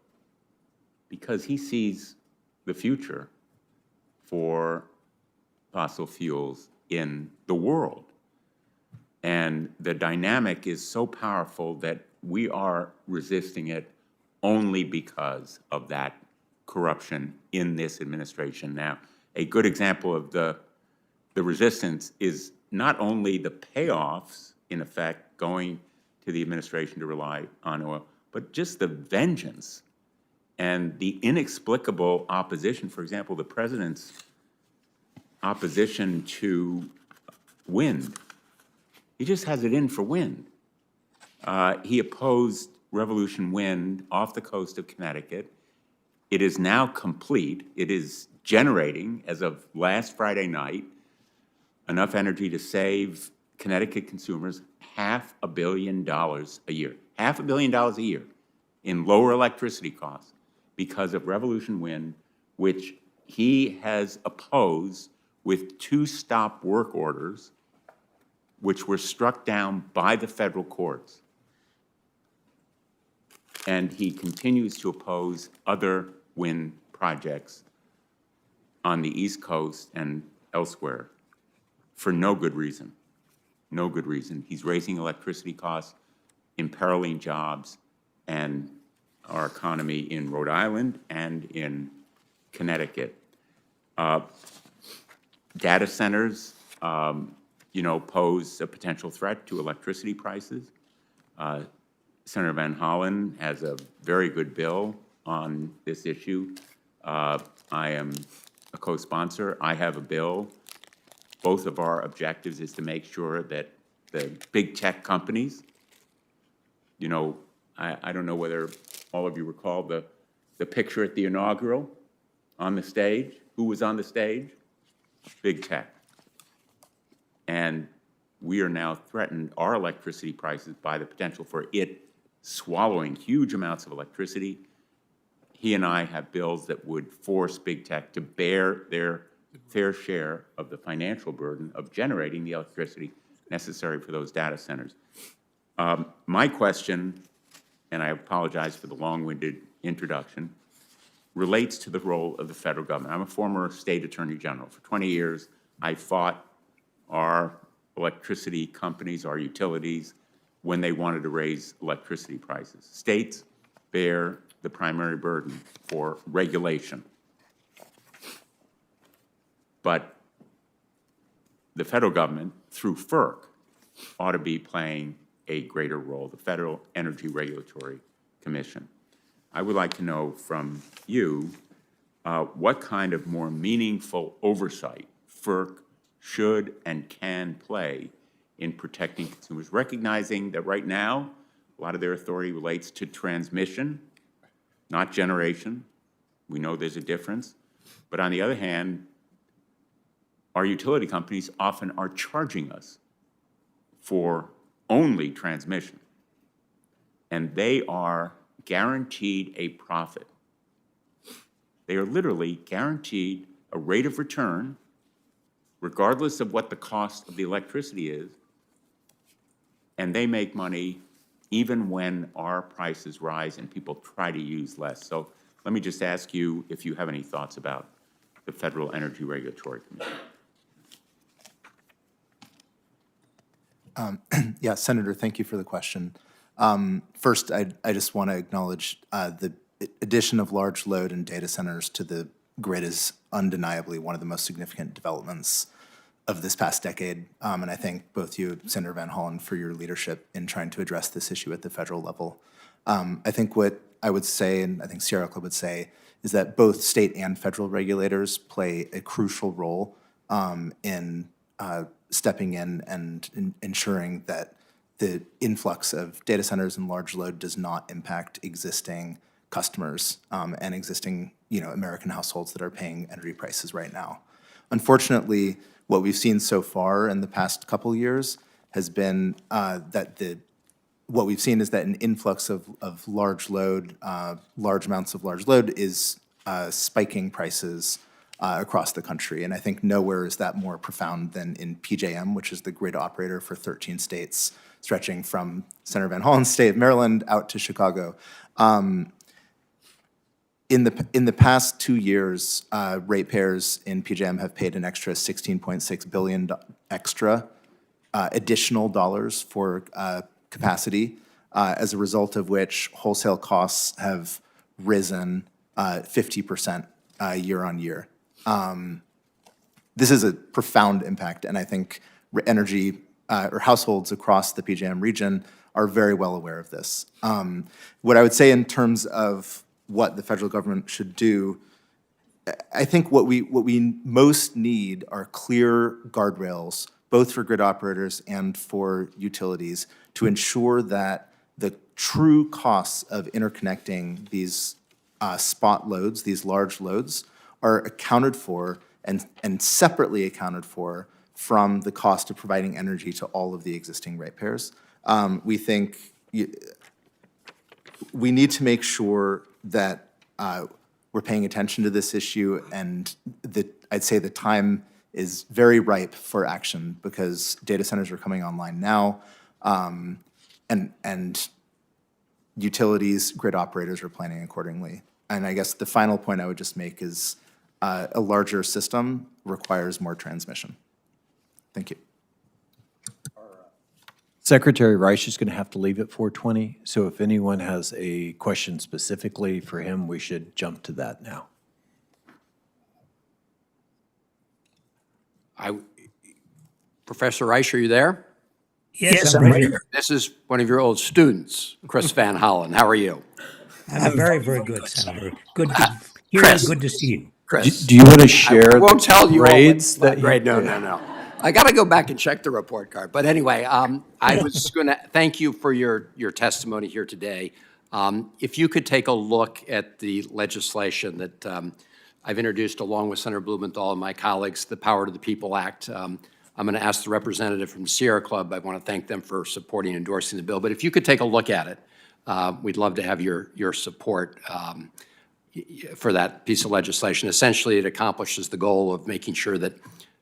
because he sees the future for fossil fuels in the world. And the dynamic is so powerful that we are resisting it only because of that corruption in this administration. Now, a good example of the resistance is not only the payoffs, in effect, going to the administration to rely on oil, but just the vengeance and the inexplicable opposition. For example, the president's opposition to wind. He just has it in for wind. He opposed Revolution Wind off the coast of Connecticut. It is now complete. It is generating, as of last Friday night, enough energy to save Connecticut consumers $500 million a year. $500 million a year in lower electricity costs because of Revolution Wind, which he has opposed with 2 stop work orders, which were struck down by the federal courts. And he continues to oppose other wind projects on the East Coast and elsewhere for no good reason. No good reason. He's raising electricity costs, imperiling jobs, and our economy in Rhode Island and in Connecticut. Data centers, pose a potential threat to electricity prices. Senator Van Hollen has a very good bill on this issue. I am a co-sponsor. I have a bill. Both of our objectives is to make sure that the big tech companies, I don't know whether all of you recall the picture at the inaugural on the stage. Who was on the stage? Big tech. And we are now threatened, our electricity prices, by the potential for it swallowing huge amounts of electricity. He and I have bills that would force big tech to bear their fair share of the financial burden of generating the electricity necessary for those data centers. My question, and I apologize for the long-winded introduction, relates to the role of the federal government. I'm a former state attorney general. For 20 years, I fought our electricity companies, our utilities, when they wanted to raise electricity prices. States bear the primary burden for regulation. But the federal government, through FERC, ought to be playing a greater role, the Federal Energy Regulatory Commission. I would like to know from you what kind of more meaningful oversight FERC should and can play in protecting consumers, recognizing that right now, a lot of their authority relates to transmission, not generation. We know there's a difference. But on the other hand, our utility companies often are charging us for only transmission. And they are guaranteed a profit. They are literally guaranteed a rate of return, regardless of what the cost of the electricity is, and they make money even when our prices rise and people try to use less. So let me just ask you if you have any thoughts about the Federal Energy Regulatory Commission. Yeah, Senator, thank you for the question. First, I just want to acknowledge the addition of large load and data centers to the grid is undeniably one of the most significant developments of this past decade. And I thank both you, Senator Van Hollen, for your leadership in trying to address this issue at the federal level. I think what I would say, and I think Sierra Club would say, is that both state and federal regulators play a crucial role in stepping in and ensuring that the influx of data centers and large load does not impact existing customers and existing, American households that are paying energy prices right now. Unfortunately, what we've seen so far in the past couple years has been what we've seen is that an influx of large load, large amounts of large load is spiking prices across the country. And I think nowhere is that more profound than in PJM, which is the grid operator for 13 states, stretching from Senator Van Hollen's state of Maryland out to Chicago. In the past 2 years, ratepayers in PJM have paid an extra $16.6 billion extra additional dollars for capacity, as a result of which wholesale costs have risen 50% year on year. This is a profound impact, and I think energy or households across the PJM region are very well aware of this. What I would say in terms of what the federal government should do, I think what we most need are clear guardrails, both for grid operators and for utilities, to ensure that the true costs of interconnecting these spot loads, these large loads, are accounted for and separately accounted for from the cost of providing energy to all of the existing ratepayers. We think we need to make sure that we're paying attention to this issue, and I'd say the time is very ripe for action because data centers are coming online now, and utilities, grid operators are planning accordingly. And I guess the final point I would just make is a larger system requires more transmission. Thank you. Secretary Reich is going to have to leave at 4:20, so if anyone has a question specifically for him, we should jump to that now. Professor Reich, are you there? Yes, I'm right here. This is one of your old students, Chris Van Hollen. How are you? I'm very, very good, Senator. Good to hear you. Chris. Good to see you. Chris. Do you want to I share won't tell the you all grades what that grade. No. I got to go back and check the report card. But anyway, I was going to thank you for your testimony here today. If you could take a look at the legislation that I've introduced along with Senator Blumenthal and my colleagues, the Power to the People Act. I'm going to ask the representative from the Sierra Club. I want to thank them for supporting and endorsing the bill. But if you could take a look at it, we'd love to have your support for that piece of legislation. Essentially, it accomplishes the goal of making sure that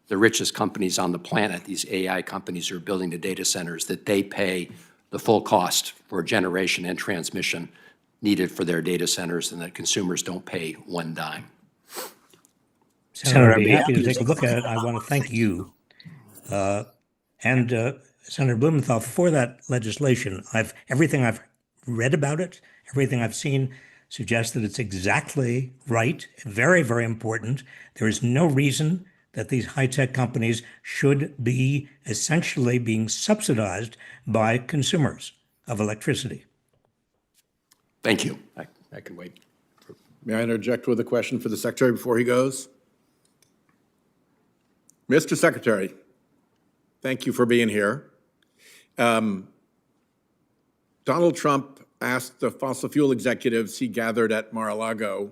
the richest companies on the planet, these AI companies who are building the data centers, that they pay the full cost for generation and transmission needed for their data centers, and that consumers don't pay one dime. Senator, I'd be happy to take a look at it. I want to thank you and Senator Blumenthal for that legislation. Everything I've read about it, everything I've seen suggests that it's exactly right, very, very important. There is no reason that these high-tech companies should be essentially being subsidized by consumers of electricity. Thank you. I can wait. May I interject with a question for the Secretary before he goes? Mr. Secretary, thank you for being here. Donald Trump asked the fossil fuel executives he gathered at Mar-a-Lago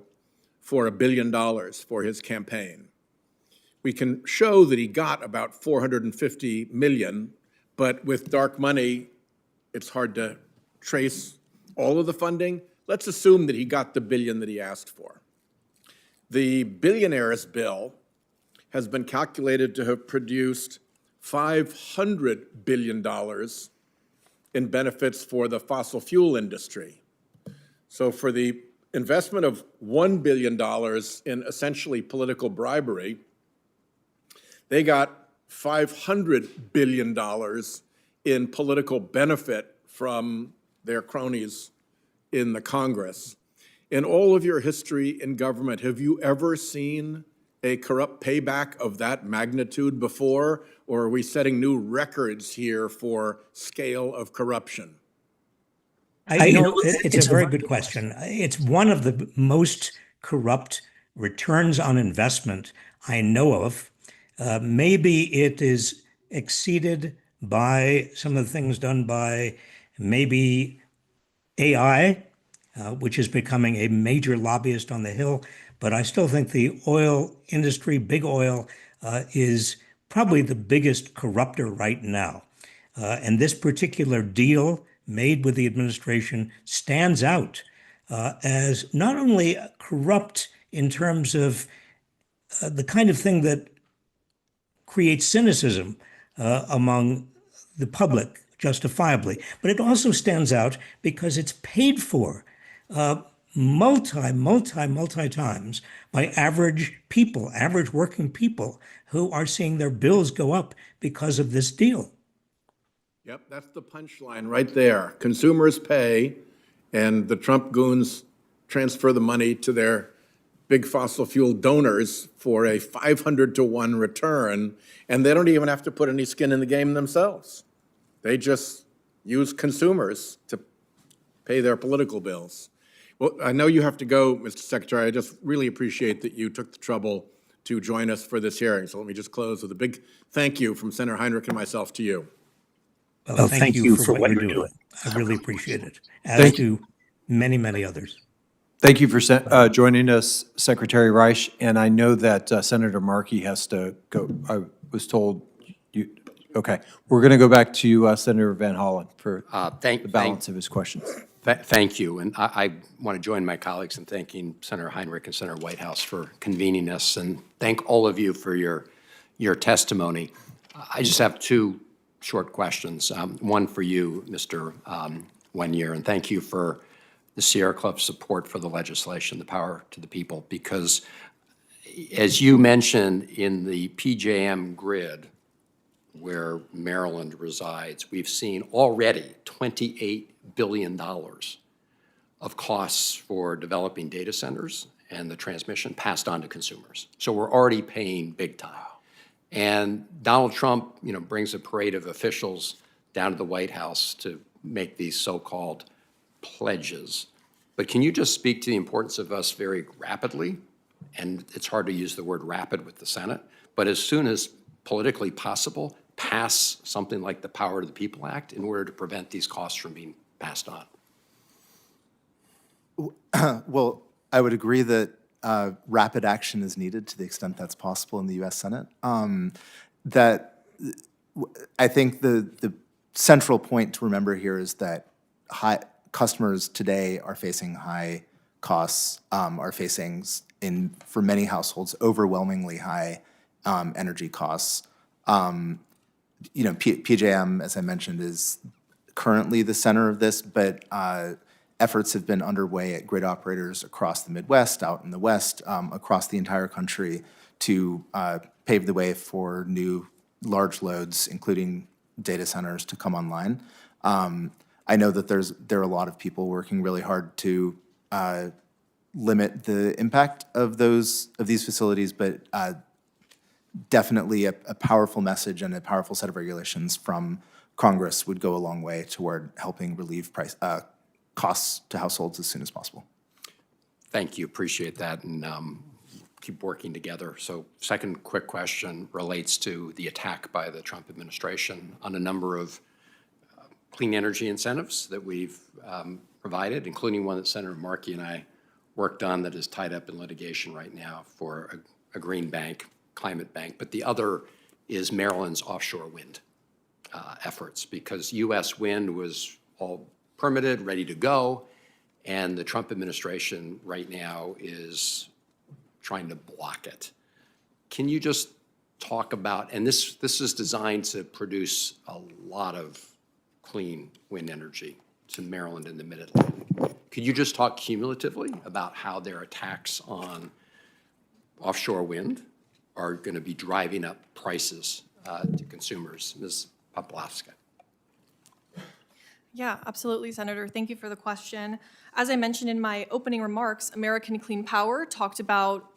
for $1 billion for his campaign. We can show that he got about $450 million, but with dark money, it's hard to trace all of the funding. Let's assume that he got the billion that he asked for. The billionaire's bill has been calculated to have produced $500 billion in benefits for the fossil fuel industry. So for the investment of $1 billion in essentially political bribery, they got $500 billion in political benefit from their cronies in the Congress. In all of your history in government, have you ever seen a corrupt payback of that magnitude before, or are we setting new records here for scale of corruption? It's a very good question. It's one of the most corrupt returns on investment I know of. Maybe it is exceeded by some of the things done by maybe AI, which is becoming a major lobbyist on the Hill. But I still think the oil industry, big oil, is probably the biggest corrupter right now. And this particular deal made with the administration stands out as not only corrupt in terms of the kind of thing that creates cynicism among the public, justifiably, but it also stands out because it's paid for multi times by average people, average working people who are seeing their bills go up because of this deal. Yep, that's the punchline right there. Consumers pay, and the Trump goons transfer the money to their big fossil fuel donors for a 500-to-1 return, and they don't even have to put any skin in the game themselves. They just use consumers to pay their political bills. Well, I know you have to go, Mr. Secretary. I just really appreciate that you took the trouble to join us for this hearing. So let me just close with a big thank you from Senator Heinrich and myself to you. Well, thank you for what you're doing. I really appreciate it, as do many, many others. Thank you for joining us, Secretary Reich. And I know that Senator Markey has to go. I was told you. Okay, we're going to go back to Senator Van Hollen for the balance of his questions. Thank you. And I want to join my colleagues in thanking Senator Heinrich and Senator Whitehouse for convening us, and thank all of you for your testimony. I just have two short questions. One for you, Mr. Wenier, and thank you for the Sierra Club's support for the legislation, the Power to the People, because as you mentioned, in the PJM grid, where Maryland resides, we've seen already $28 billion of costs for developing data centers and the transmission passed on to consumers. So we're already paying big time. And Donald Trump, brings a parade of officials down to the White House to make these so-called pledges. But can you just speak to the importance of us very rapidly, and it's hard to use the word rapid with the Senate, but as soon as politically possible, pass something like the Power to the People Act in order to prevent these costs from being passed on? Well, I would agree that rapid action is needed to the extent that's possible in the U.S. Senate. I think the central point to remember here is that customers today are facing high costs, are facing, for many households, overwhelmingly high energy costs. PJM, as I mentioned, is currently the center of this, but efforts have been underway at grid operators across the Midwest, out in the West, across the entire country to pave the way for new large loads, including data centers, to come online. I know that there are a lot of people working really hard to limit the impact of these facilities, but definitely a powerful message and a powerful set of regulations from Congress would go a long way toward helping relieve costs to households as soon as possible. Thank you, appreciate that, and keep working together. So second quick question relates to the attack by the Trump administration on a number of clean energy incentives that we've provided, including one that Senator Markey and I worked on that is tied up in litigation right now for a green bank, climate bank. But the other is Maryland's offshore wind efforts, because U.S. wind was all permitted, ready to go, and the Trump administration right now is trying to block it. Can you just talk about, and this is designed to produce a lot of clean wind energy to Maryland and the Mid-Atlantic. Could you just talk cumulatively about how their attacks on offshore wind are going to be driving up prices to consumers? Ms. Poplavska. Yeah, absolutely, Senator. Thank you for the question. As I mentioned in my opening remarks, American Clean Power talked about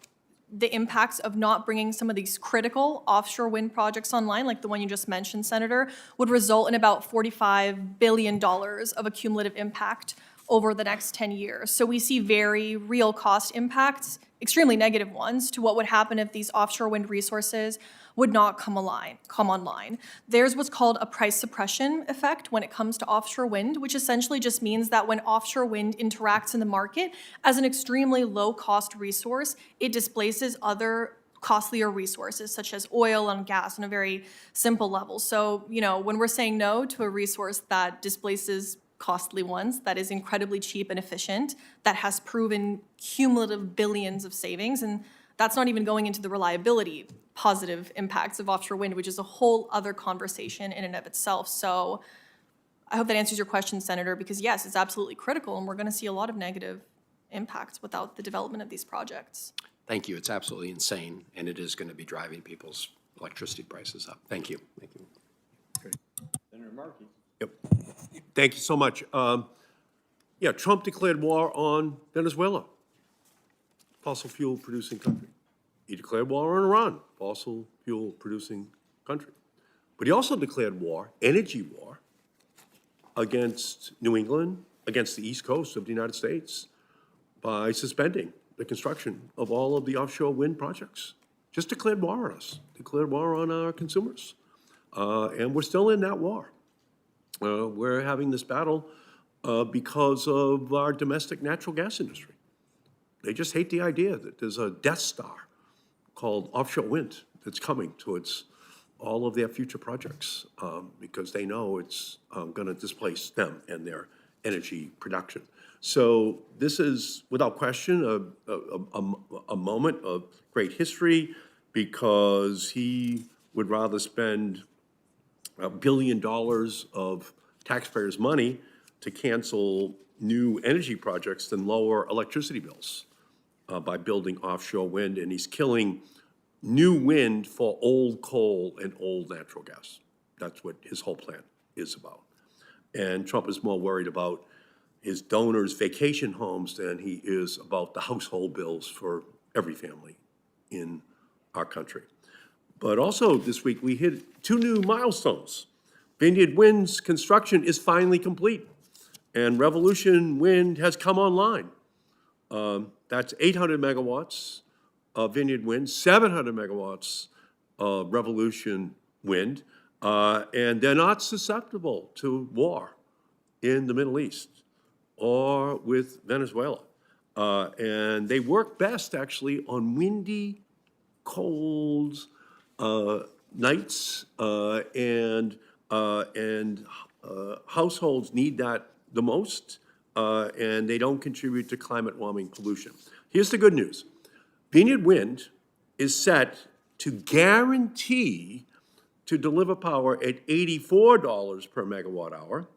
the impacts of not bringing some of these critical offshore wind projects online, like the one you just mentioned, Senator, would result in about $45 billion of a cumulative impact over the next 10 years. So we see very real cost impacts, extremely negative ones, to what would happen if these offshore wind resources would not come online. There's what's called a price suppression effect when it comes to offshore wind, which essentially just means that when offshore wind interacts in the market as an extremely low-cost resource, it displaces other costlier resources such as oil and gas on a very simple level. So, when we're saying no to a resource that displaces costly ones, that is incredibly cheap and efficient, that has proven cumulative billions of savings, and that's not even going into the reliability positive impacts of offshore wind, which is a whole other conversation in and of itself. So I hope that answers your question, Senator, because yes, it's absolutely critical, and we're going to see a lot of negative impacts without the development of these projects. Thank you. It's absolutely insane, and it is going to be driving people's electricity prices up. Thank you. Thank you. Great. Senator Markey. Yep. Thank you so much. Trump declared war on Venezuela, fossil fuel producing country. He declared war on Iran, fossil fuel producing country. But he also declared war, energy war, against New England, against the East Coast of the United States, by suspending the construction of all of the offshore wind projects. Just declared war on us, declared war on our consumers. And we're still in that war. We're having this battle because of our domestic natural gas industry. They just hate the idea that there's a Death Star called offshore wind that's coming towards all of their future projects because they know it's going to displace them and their energy production. So this is, without question, a moment of great history because he would rather spend $1 billion of taxpayers' money to cancel new energy projects than lower electricity bills by building offshore wind, and he's killing new wind for old coal and old natural gas. That's what his whole plan is about. And Trump is more worried about his donors' vacation homes than he is about the household bills for every family in our country. But also this week, we hit 2 new milestones. Vineyard Wind's construction is finally complete, and Revolution Wind has come online. That's 800 megawatts of Vineyard Wind, 700 megawatts of Revolution Wind, and they're not susceptible to war in the Middle East or with Venezuela. And they work best, actually, on windy, cold nights, and households need that the most, and they don't contribute to climate warming pollution. Here's the good news. Vineyard Wind is set to guarantee to deliver power at $84 per megawatt hour,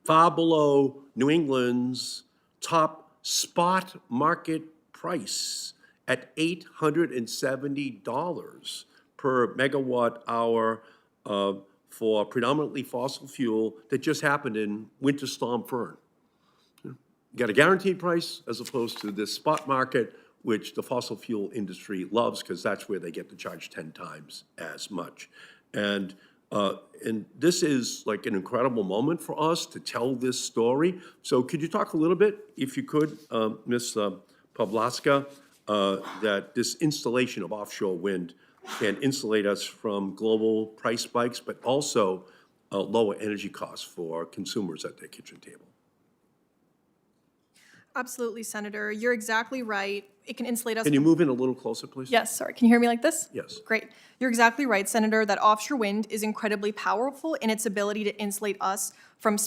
far below New England's top spot market price at $870 per megawatt hour for predominantly fossil fuel that just happened in Winter Storm Fern. You got a guaranteed price as opposed to this spot market, which the fossil fuel industry loves because that's where they get to charge 10 times as much. And this is like an incredible moment for us to tell this story. So could you talk a little bit, if you could, Ms. Pawlowska, that this installation of offshore wind can insulate us from global price spikes, but also lower energy costs for consumers at their kitchen table? Absolutely, Senator. You're exactly right. It can insulate us. Can you move in a little closer, please? Yes, sorry. Can you hear me like this? Yes. Great. You're exactly right, Senator, that offshore wind is incredibly powerful in its ability to insulate us from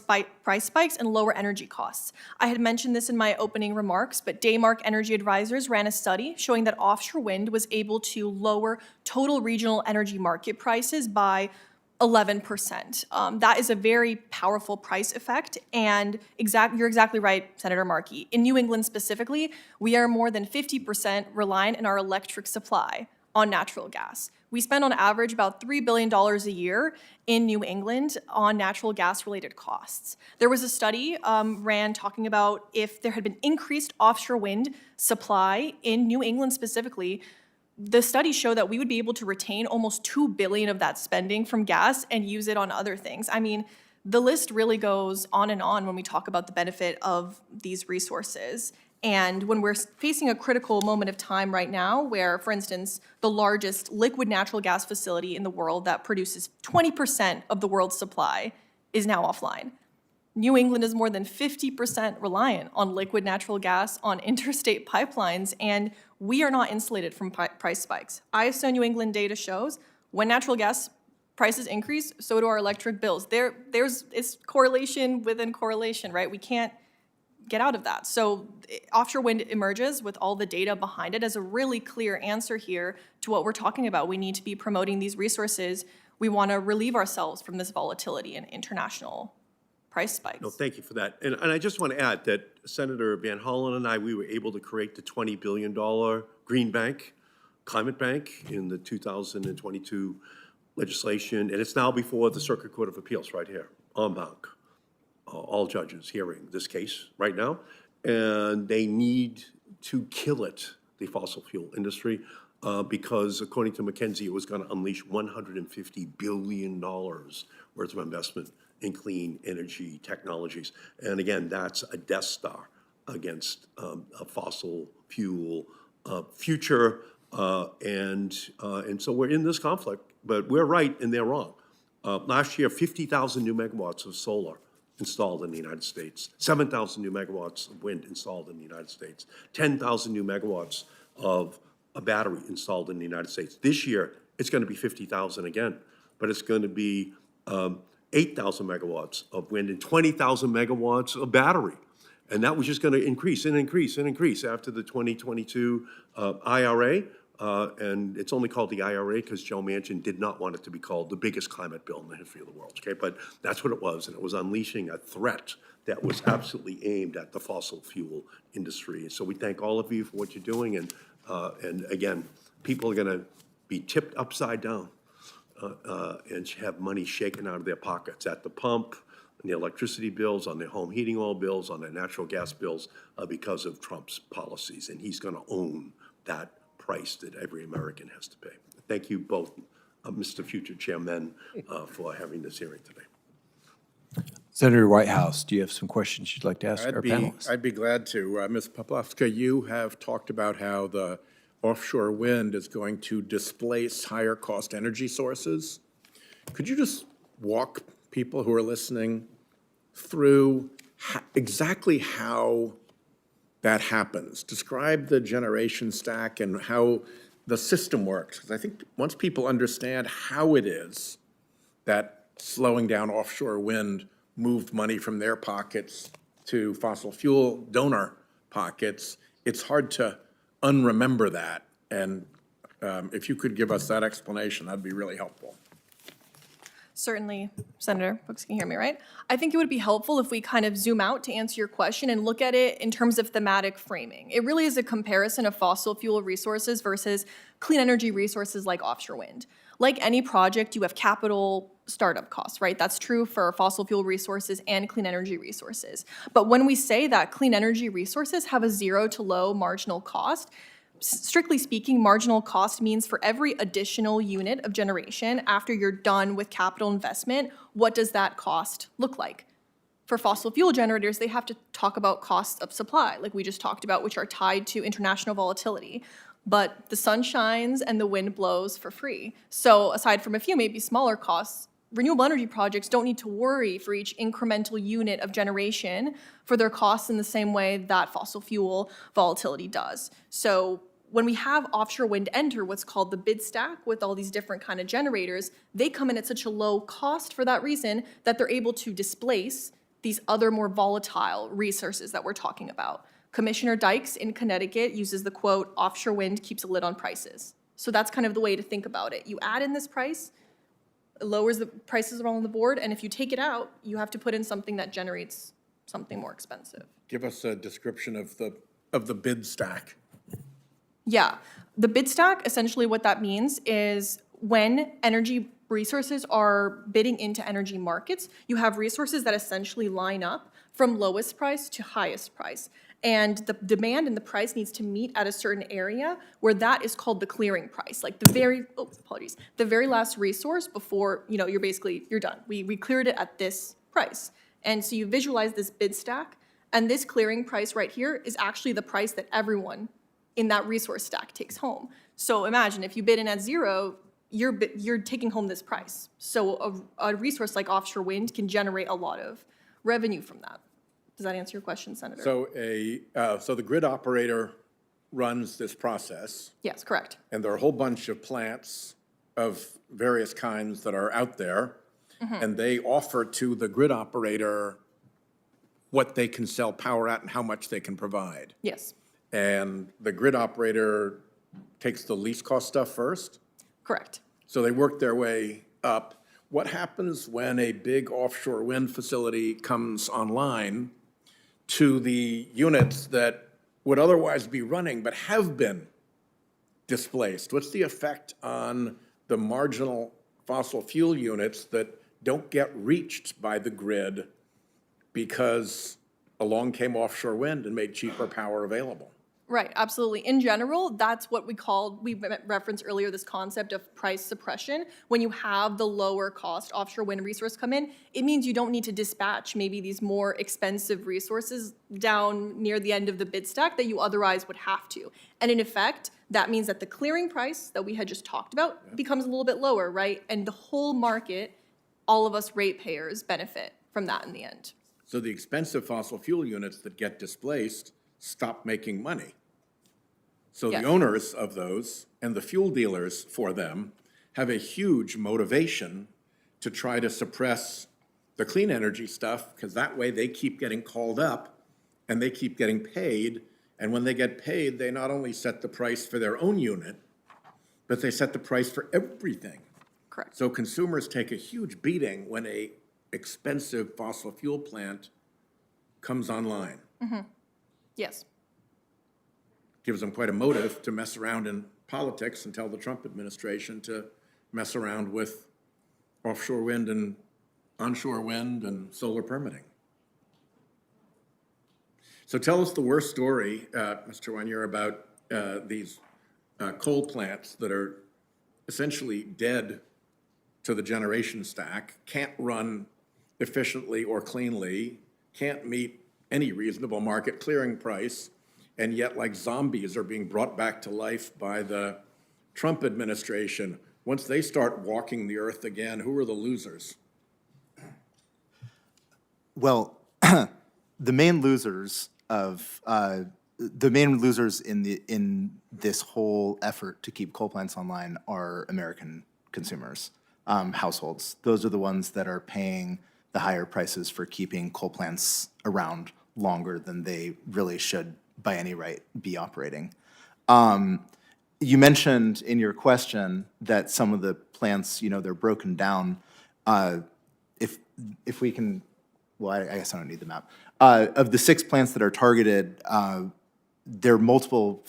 price spikes and lower energy costs. I had mentioned this in my opening remarks, but Daymark Energy Advisors ran a study showing that offshore wind was able to lower total regional energy market prices by 11%. That is a very powerful price effect, and you're exactly right, Senator Markey. In New England specifically, we are more than 50% reliant in our electric supply on natural gas. We spend on average about $3 billion a year in New England on natural gas-related costs. There was a study ran talking about if there had been increased offshore wind supply in New England specifically, the studies show that we would be able to retain almost $2 billion of that spending from gas and use it on other things. I mean, the list really goes on and on when we talk about the benefit of these resources. And when we're facing a critical moment of time right now where, for instance, the largest liquid natural gas facility in the world that produces 20% of the world's supply is now offline. New England is more than 50% reliant on liquid natural gas on interstate pipelines, and we are not insulated from price spikes. ISO New England data shows when natural gas prices increase, so do our electric bills. It's correlation within correlation, right? We can't get out of that. So offshore wind emerges with all the data behind it as a really clear answer here to what we're talking about. We need to be promoting these resources. We want to relieve ourselves from this volatility in international price spikes. No, thank you for that. And I just want to add that Senator Van Hollen and I, we were able to create the $20 billion Green Bank, Climate Bank in the 2022 legislation, and it's now before the Circuit Court of Appeals right here, en banc. All judges hearing this case right now, and they need to kill it, the fossil fuel industry, because according to McKinsey, it was going to unleash $150 billion worth of investment in clean energy technologies. And again, that's a Death Star against a fossil fuel future. And so we're in this conflict, but we're right and they're wrong. Last year, 50,000 new megawatts of solar installed in the United States, 7,000 new megawatts of wind installed in the United States, 10,000 new megawatts of a battery installed in the United States. This year, it's going to be 50,000 again, but it's going to be 8,000 megawatts of wind and 20,000 megawatts of battery. And that was just going to increase and increase and increase after the 2022 IRA. And it's only called the IRA because Joe Manchin did not want it to be called the biggest climate bill in the history of the world, okay? But that's what it was, and it was unleashing a threat that was absolutely aimed at the fossil fuel industry. So we thank all of you for what you're doing, and again, people are gonna be tipped upside down and have money shaken out of their pockets at the pump, on the electricity bills, on their home heating oil bills, on their natural gas bills because of Trump's policies, and he's gonna own that price that every American has to pay. Thank you both, Mr. Future Chairman, for having this hearing today. Senator Whitehouse, do you have some questions you'd like to ask our panelists? I'd be glad to. Ms. Poplavska, you have talked about how the offshore wind is going to displace higher cost energy sources. Could you just walk people who are listening through exactly how that happens? Describe the generation stack and how the system works. Because I think once people understand how it is that slowing down offshore wind moved money from their pockets to fossil fuel donor pockets, it's hard to unremember that. And if you could give us that explanation, that'd be really helpful. Certainly, Senator, folks can hear me, right? I think it would be helpful if we kind of zoom out to answer your question and look at it in terms of thematic framing. It really is a comparison of fossil fuel resources versus clean energy resources like offshore wind. Like any project, you have capital startup costs, right? That's true for fossil fuel resources and clean energy resources. But when we say that clean energy resources have a zero to low marginal cost, strictly speaking, marginal cost means for every additional unit of generation after you're done with capital investment, what does that cost look like? For fossil fuel generators, they have to talk about costs of supply, like we just talked about, which are tied to international volatility. But the sun shines and the wind blows for free. So aside from a few maybe smaller costs, renewable energy projects don't need to worry for each incremental unit of generation for their costs in the same way that fossil fuel volatility does. So when we have offshore wind enter what's called the bid stack with all these different kind of generators, they come in at such a low cost for that reason that they're able to displace these other more volatile resources that we're talking about. Commissioner Dykes in Connecticut uses the quote, offshore wind keeps a lid on prices. So that's kind of the way to think about it. You add in this price, it lowers the prices along the board, and if you take it out, you have to put in something that generates something more expensive. Give us a description of the bid stack. Yeah, the bid stack, essentially what that means is when energy resources are bidding into energy markets, you have resources that essentially line up from lowest price to highest price. And the demand and the price needs to meet at a certain area where that is called the clearing price, like the very last resource before, you're done. We cleared it at this price. And so you visualize this bid stack, and this clearing price right here is actually the price that everyone in that resource stack takes home. So imagine if you bid in at zero, you're taking home this price. So a resource like offshore wind can generate a lot of revenue from that. Does that answer your question, Senator? So the grid operator runs this process, Yes, correct. and there are a whole bunch of plants of various kinds that are out there, and they offer to the grid operator what they can sell power at and how much they can provide. Yes, And the grid operator takes the least cost stuff first, correct. so they work their way up. What happens when a big offshore wind facility comes online to the units that would otherwise be running but have been displaced? What's the effect on the marginal fossil fuel units that don't get reached by the grid because along came offshore wind and made cheaper power available? Right, absolutely. In general, that's what we referenced earlier, this concept of price suppression. When you have the lower cost offshore wind resource come in, it means you don't need to dispatch maybe these more expensive resources down near the end of the bid stack that you otherwise would have to. And in effect, that means that the clearing price that we had just talked about becomes a little bit lower, right? And the whole market, all of us ratepayers benefit from that in the end. So the expensive fossil fuel units that get displaced stop making money. So the Yes. owners of those and the fuel dealers for them have a huge motivation to try to suppress the clean energy stuff, because that way they keep getting called up and they keep getting paid. And when they get paid, they not only set the price for their own unit, but they set the price for everything. Correct. So consumers take a huge beating when a expensive fossil fuel plant comes online. Yes. Gives them quite a motive to mess around in politics and tell the Trump administration to mess around with offshore wind and onshore wind and solar permitting. So tell us the worst story, Mr. Weiner, about these coal plants that are essentially dead to the generation stack, can't run efficiently or cleanly, can't meet any reasonable market clearing price, and yet like zombies are being brought back to life by the Trump administration. Once they start walking the earth again, who are the losers? Well, the main losers in this whole effort to keep coal plants online are American consumers, households. Those are the ones that are paying the higher prices for keeping coal plants around longer than they really should, by any right, be operating. You mentioned in your question that some of the plants, they're broken down. If we can, well, I guess I don't need the map. Of the 6 plants that are targeted, there are multiple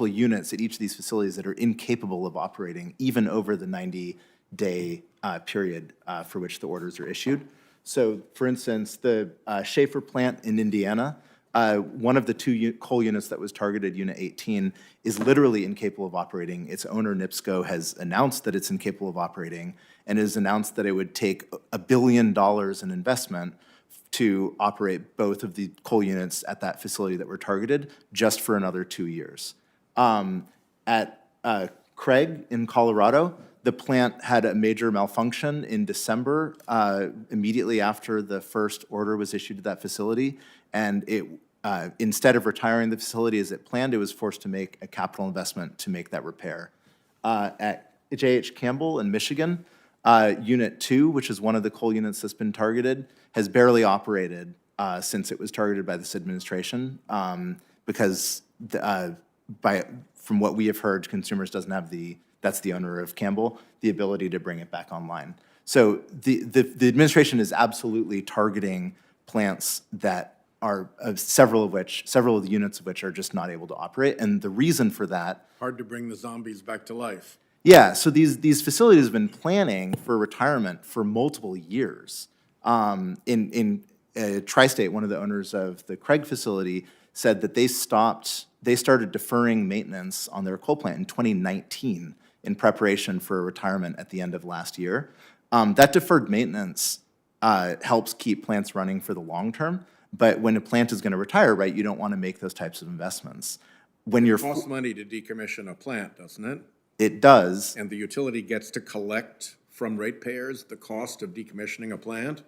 units at each of these facilities that are incapable of operating even over the 90-day period for which the orders are issued. So, for instance, the Schaefer plant in Indiana, one of the 2 coal units that was targeted, Unit 18, is literally incapable of operating. Its owner, NIPSCO, has announced that it's incapable of operating and has announced that it would take $1 billion in investment to operate both of the coal units at that facility that were targeted just for another 2 years. At Craig in Colorado, the plant had a major malfunction in December, immediately after the first order was issued to that facility, and it, instead of retiring the facility as it planned, it was forced to make a capital investment to make that repair. At J.H. Campbell in Michigan, Unit 2, which is one of the coal units that's been targeted, has barely operated since it was targeted by this administration because from what we have heard, consumers doesn't have that's the owner of Campbell, the ability to bring it back online. So the administration is absolutely targeting plants that are several of the units of which are just not able to operate. And the reason for that. Hard to bring the zombies back to life. Yeah, so these facilities have been planning for retirement for multiple years. In Tri-State, one of the owners of the Craig facility said that they started deferring maintenance on their coal plant in 2019 in preparation for retirement at the end of last year. That deferred maintenance helps keep plants running for the long term, but when a plant is going to retire, right, you don't want to make those types of investments. When you're It costs money to decommission a plant, doesn't it? It does. And the utility gets to collect from ratepayers the cost of decommissioning a plant.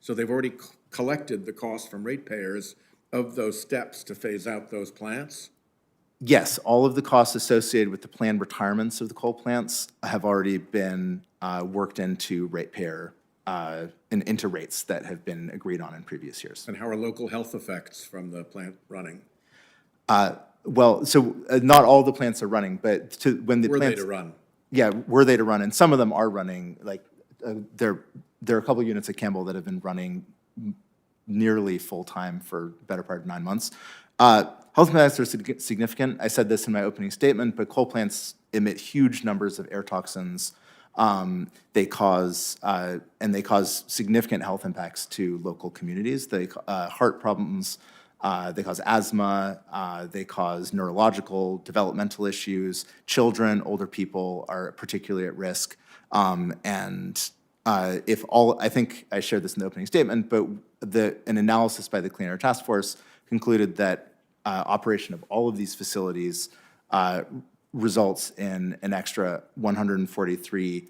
So they've already collected the cost from ratepayers of those steps to phase out those plants? Yes, all of the costs associated with the planned retirements of the coal plants have already been worked into ratepayer and into rates that have been agreed on in previous years. And how are local health effects from the plant running? Well, so not all the plants are running, but when the Were plants, they to run? Yeah, were they to run, and some of them are running. Like there are a couple of units at Campbell that have been running nearly full time for the better part of 9 months. Health impacts are significant. I said this in my opening statement, but coal plants emit huge numbers of air toxins. They cause significant health impacts to local communities. They heart problems. They cause asthma. They cause neurological, developmental issues. Children, older people are particularly at risk. I think I shared this in the opening statement, but an analysis by the Clean Air Task Force concluded that operation of all of these facilities results in an extra 143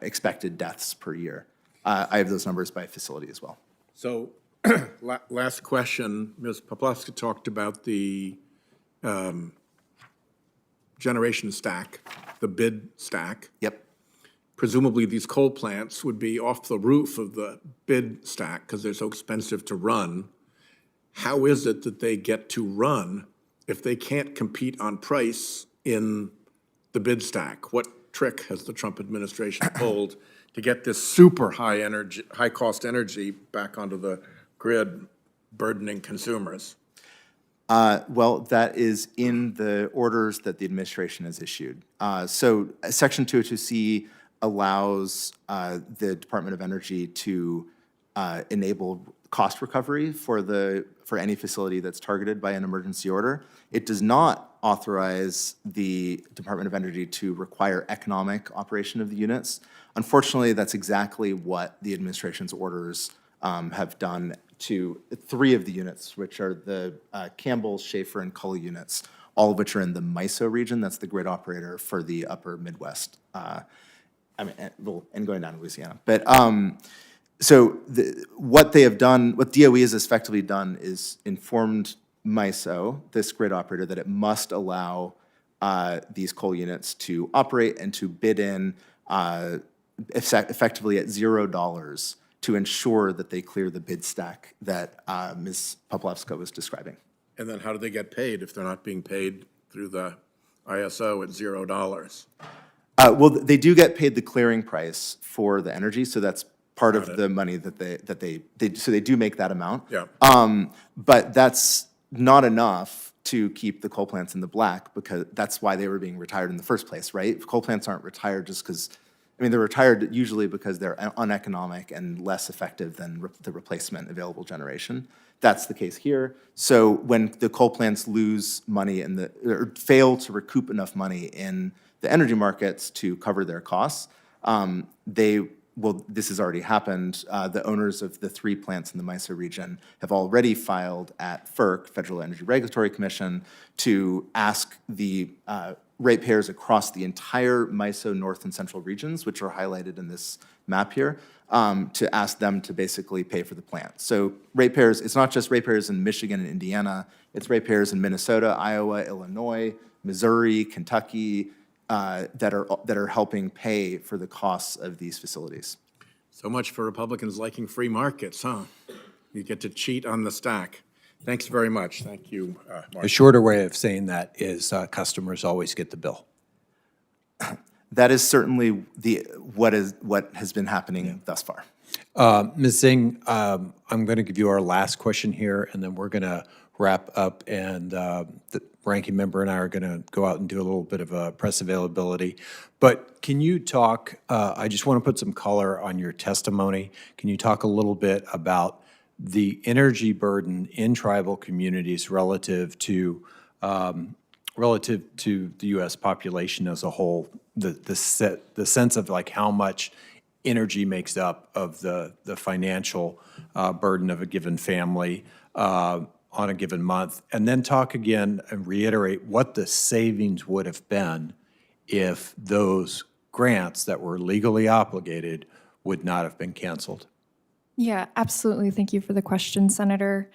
expected deaths per year. I have those numbers by facility as well. So last question, Ms. Poplavska talked about the generation stack, the bid stack. Yep. Presumably these coal plants would be off the roof of the bid stack because they're so expensive to run. How is it that they get to run if they can't compete on price in the bid stack? What trick has the Trump administration pulled to get this super high cost energy back onto the grid, burdening consumers? Well, that is in the orders that the administration has issued. So Section 202C allows the Department of Energy to enable cost recovery for any facility that's targeted by an emergency order. It does not authorize the Department of Energy to require economic operation of the units. Unfortunately, that's exactly what the administration's orders have done to 3 of the units, which are the Campbell, Schaefer, and Cully units, all of which are in the MISO region. That's the grid operator for the upper Midwest. And going down to Louisiana. But what they have done, what DOE has effectively done is informed MISO, this grid operator, that it must allow these coal units to operate and to bid in effectively at $0 to ensure that they clear the bid stack that Ms. Poplavska was describing. And then how do they get paid if they're not being paid through the ISO at $0? Well, they do get paid the clearing price for the energy, so that's part of the money that they do make that amount. Yeah. But that's not enough to keep the coal plants in the black, because that's why they were being retired in the first place, right? Coal plants aren't retired just because, they're retired usually because they're uneconomic and less effective than the replacement available generation. That's the case here. So when the coal plants lose money or fail to recoup enough money in the energy markets to cover their costs, this has already happened. The owners of the 3 plants in the MISO region have already filed at FERC, Federal Energy Regulatory Commission, to ask the ratepayers across the entire MISO North and Central regions, which are highlighted in this map here, to ask them to basically pay for the plant. So ratepayers, it's not just ratepayers in Michigan and Indiana, it's ratepayers in Minnesota, Iowa, Illinois, Missouri, Kentucky, that are helping pay for the costs of these facilities. So much for Republicans liking free markets, huh? You get to cheat on the stack. Thanks very much. Thank you, Mark. A shorter way of saying that is customers always get the bill. That is certainly what has been happening thus far. Ms. Zing, I'm going to give you our last question here, and then we're going to wrap up, and the ranking member and I are going to go out and do a little bit of a press availability. But can you talk, I just want to put some color on your testimony. Can you talk a little bit about the energy burden in tribal communities relative to the U.S. population as a whole, the sense of like how much energy makes up of the financial burden of a given family on a given month, and then talk again and reiterate what the savings would have been if those grants that were legally obligated would not have been canceled. Yeah, absolutely. Thank you for the question, Senator.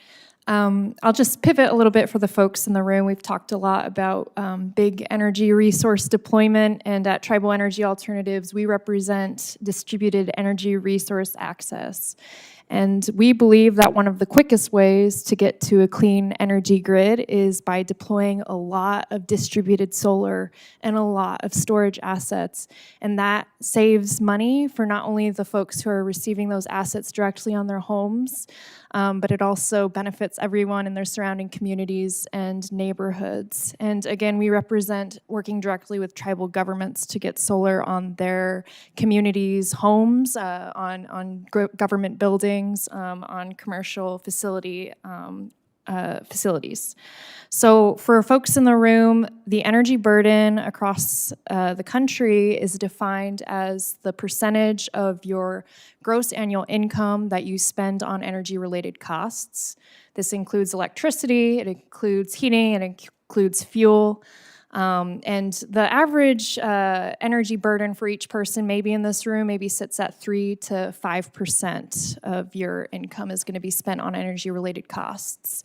I'll just pivot a little bit for the folks in the room. We've talked a lot about big energy resource deployment, and at Tribal Energy Alternatives, we represent distributed energy resource access. And we believe that one of the quickest ways to get to a clean energy grid is by deploying a lot of distributed solar and a lot of storage assets. And that saves money for not only the folks who are receiving those assets directly on their homes, but it also benefits everyone in their surrounding communities and neighborhoods. And again, we represent working directly with tribal governments to get solar on their communities' homes, on government buildings, on commercial facilities. So for folks in the room, the energy burden across the country is defined as the percentage of your gross annual income that you spend on energy-related costs. This includes electricity, it includes heating, it includes fuel. And the average energy burden for each person maybe in this room maybe sits at 3 to 5% of your income is going to be spent on energy-related costs.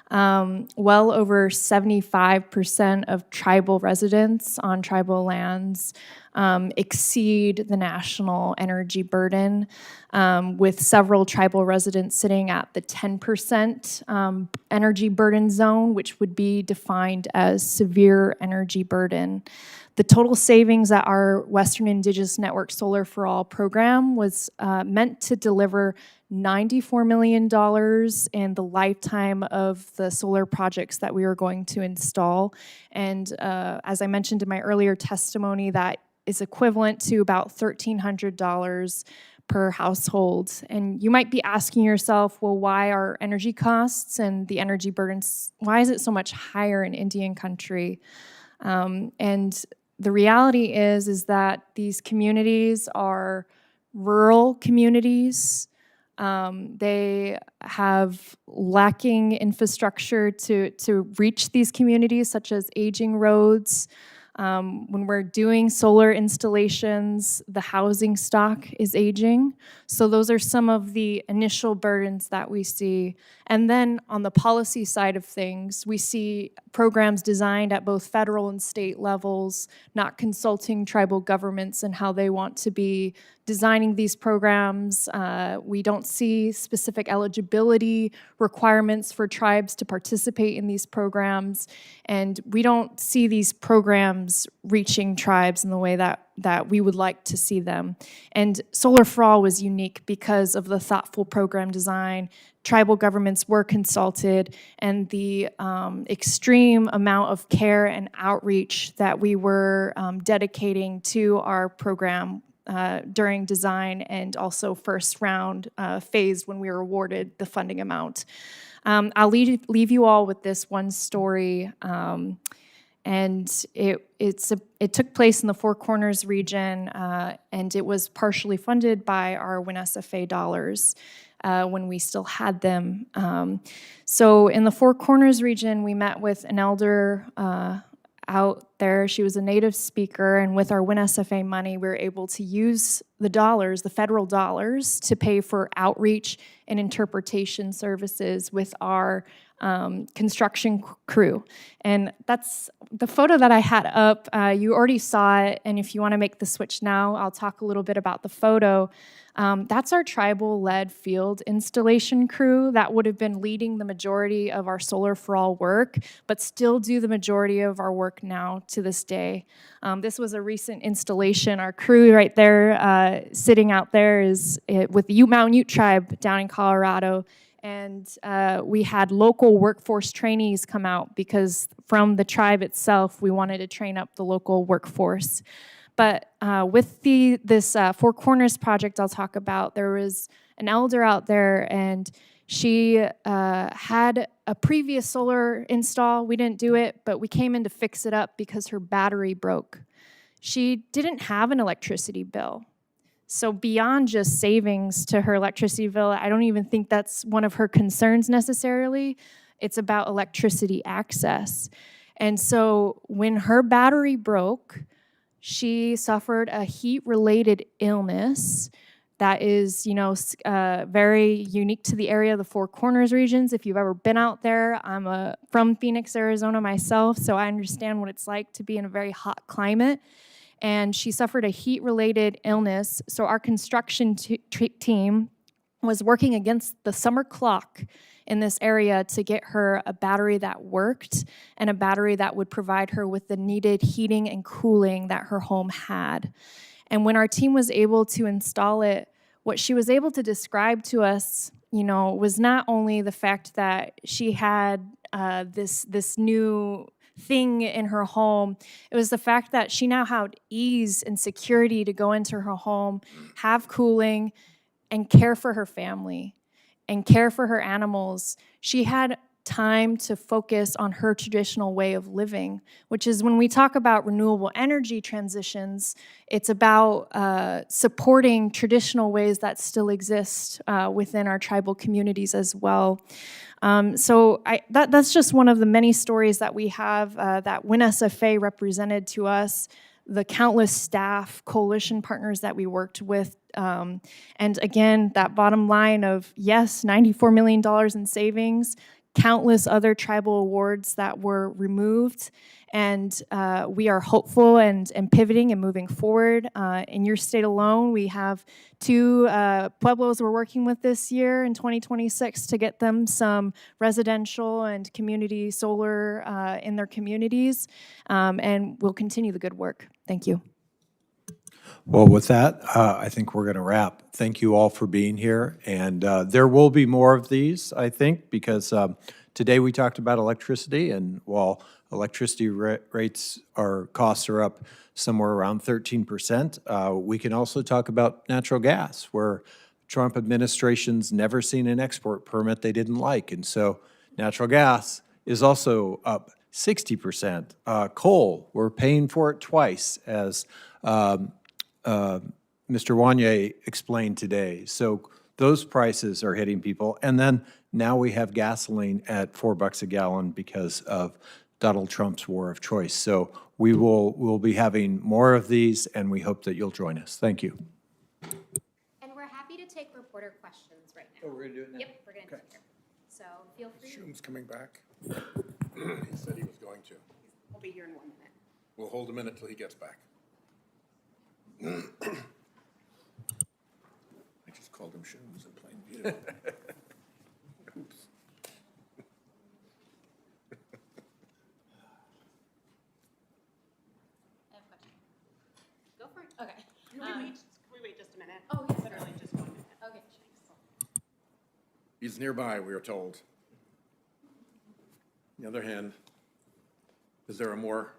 Well over 75% of tribal residents on tribal lands exceed the national energy burden, with several tribal residents sitting at the 10% energy burden zone, which would be defined as severe energy burden. The total savings at our Western Indigenous Network Solar for All program was meant to deliver $94 million in the lifetime of the solar projects that we were going to install. And as I mentioned in my earlier testimony, that is equivalent to about $1,300 per household. And you might be asking yourself, well, why are energy costs and the energy burdens, why is it so much higher in Indian country? And the reality is that these communities are rural communities. They have lacking infrastructure to reach these communities, such as aging roads. When we're doing solar installations, the housing stock is aging. So those are some of the initial burdens that we see. And then on the policy side of things, we see programs designed at both federal and state levels, not consulting tribal governments and how they want to be designing these programs. We don't see specific eligibility requirements for tribes to participate in these programs. And we don't see these programs reaching tribes in the way that we would like to see them. And Solar for All was unique because of the thoughtful program design. Tribal governments were consulted, and the extreme amount of care and outreach that we were dedicating to our program during design and also first round phase when we were awarded the funding amount. I'll leave you all with this one story. And it took place in the Four Corners region, and it was partially funded by our WIN-SFA dollars when we still had them. So in the Four Corners region, we met with an elder out there. She was a native speaker, and with our WIN-SFA money, we were able to use the dollars, the federal dollars, to pay for outreach and interpretation services with our construction crew. And that's the photo that I had up. You already saw it, and if you want to make the switch now, I'll talk a little bit about the photo. That's our tribal-led field installation crew that would have been leading the majority of our Solar for All work, but still do the majority of our work now to this day. This was a recent installation. Our crew right there, sitting out there, is with the Ute Mountain Ute tribe down in Colorado. And we had local workforce trainees come out because from the tribe itself, we wanted to train up the local workforce. But with this Four Corners project I'll talk about, there was an elder out there, and she had a previous solar install. We didn't do it, but we came in to fix it up because her battery broke. She didn't have an electricity bill. So beyond just savings to her electricity bill, I don't even think that's one of her concerns necessarily. It's about electricity access. And so when her battery broke, she suffered a heat-related illness that is, very unique to the area of the Four Corners regions. If you've ever been out there, I'm from Phoenix, Arizona myself, so I understand what it's like to be in a very hot climate. And she suffered a heat-related illness, so our construction team was working against the summer clock in this area to get her a battery that worked and a battery that would provide her with the needed heating and cooling that her home had. And when our team was able to install it, what she was able to describe to us, was not only the fact that she had this new thing in her home. It was the fact that she now had ease and security to go into her home, have cooling, and care for her family, and care for her animals. She had time to focus on her traditional way of living, which is when we talk about renewable energy transitions, it's about supporting traditional ways that still exist within our tribal communities as well. So that's just one of the many stories that we have that WIN-SFA represented to us, the countless staff, coalition partners that we worked with. And again, that bottom line of, yes, $94 million in savings, countless other tribal awards that were removed, and we are hopeful and pivoting and moving forward. In your state alone, we have 2 pueblos we're working with this year in 2026 to get them some residential and community solar in their communities, and we'll continue the good work. Thank you. Well, with that, I think we're going to wrap. Thank you all for being here, and there will be more of these, I think, because today we talked about electricity, and while Electricity rates, our costs are up somewhere around 13%. We can also talk about natural gas, where Trump administration's never seen an export permit they didn't like. And so natural gas is also up 60%. Coal, we're paying for it twice, as Mr. Wanye explained today. So those prices are hitting people. And then now we have gasoline at $4 a gallon because of Donald Trump's war of choice. So we'll be having more of these, and we hope that you'll join us. Thank you. And we're happy to take reporter questions right now. Oh, we're gonna do it now? Yep, we're gonna do it here. So feel free. Schum's coming back. He said he was going to. We'll be here in 1 minute. We'll hold a minute till he gets back. I just called him Schum's in plain view. Oops. I have a question. Go for it. Okay. Can we wait just a minute? Oh, yes, Literally just 1 minute. Okay. He's nearby, we are told. On the other hand, is there a more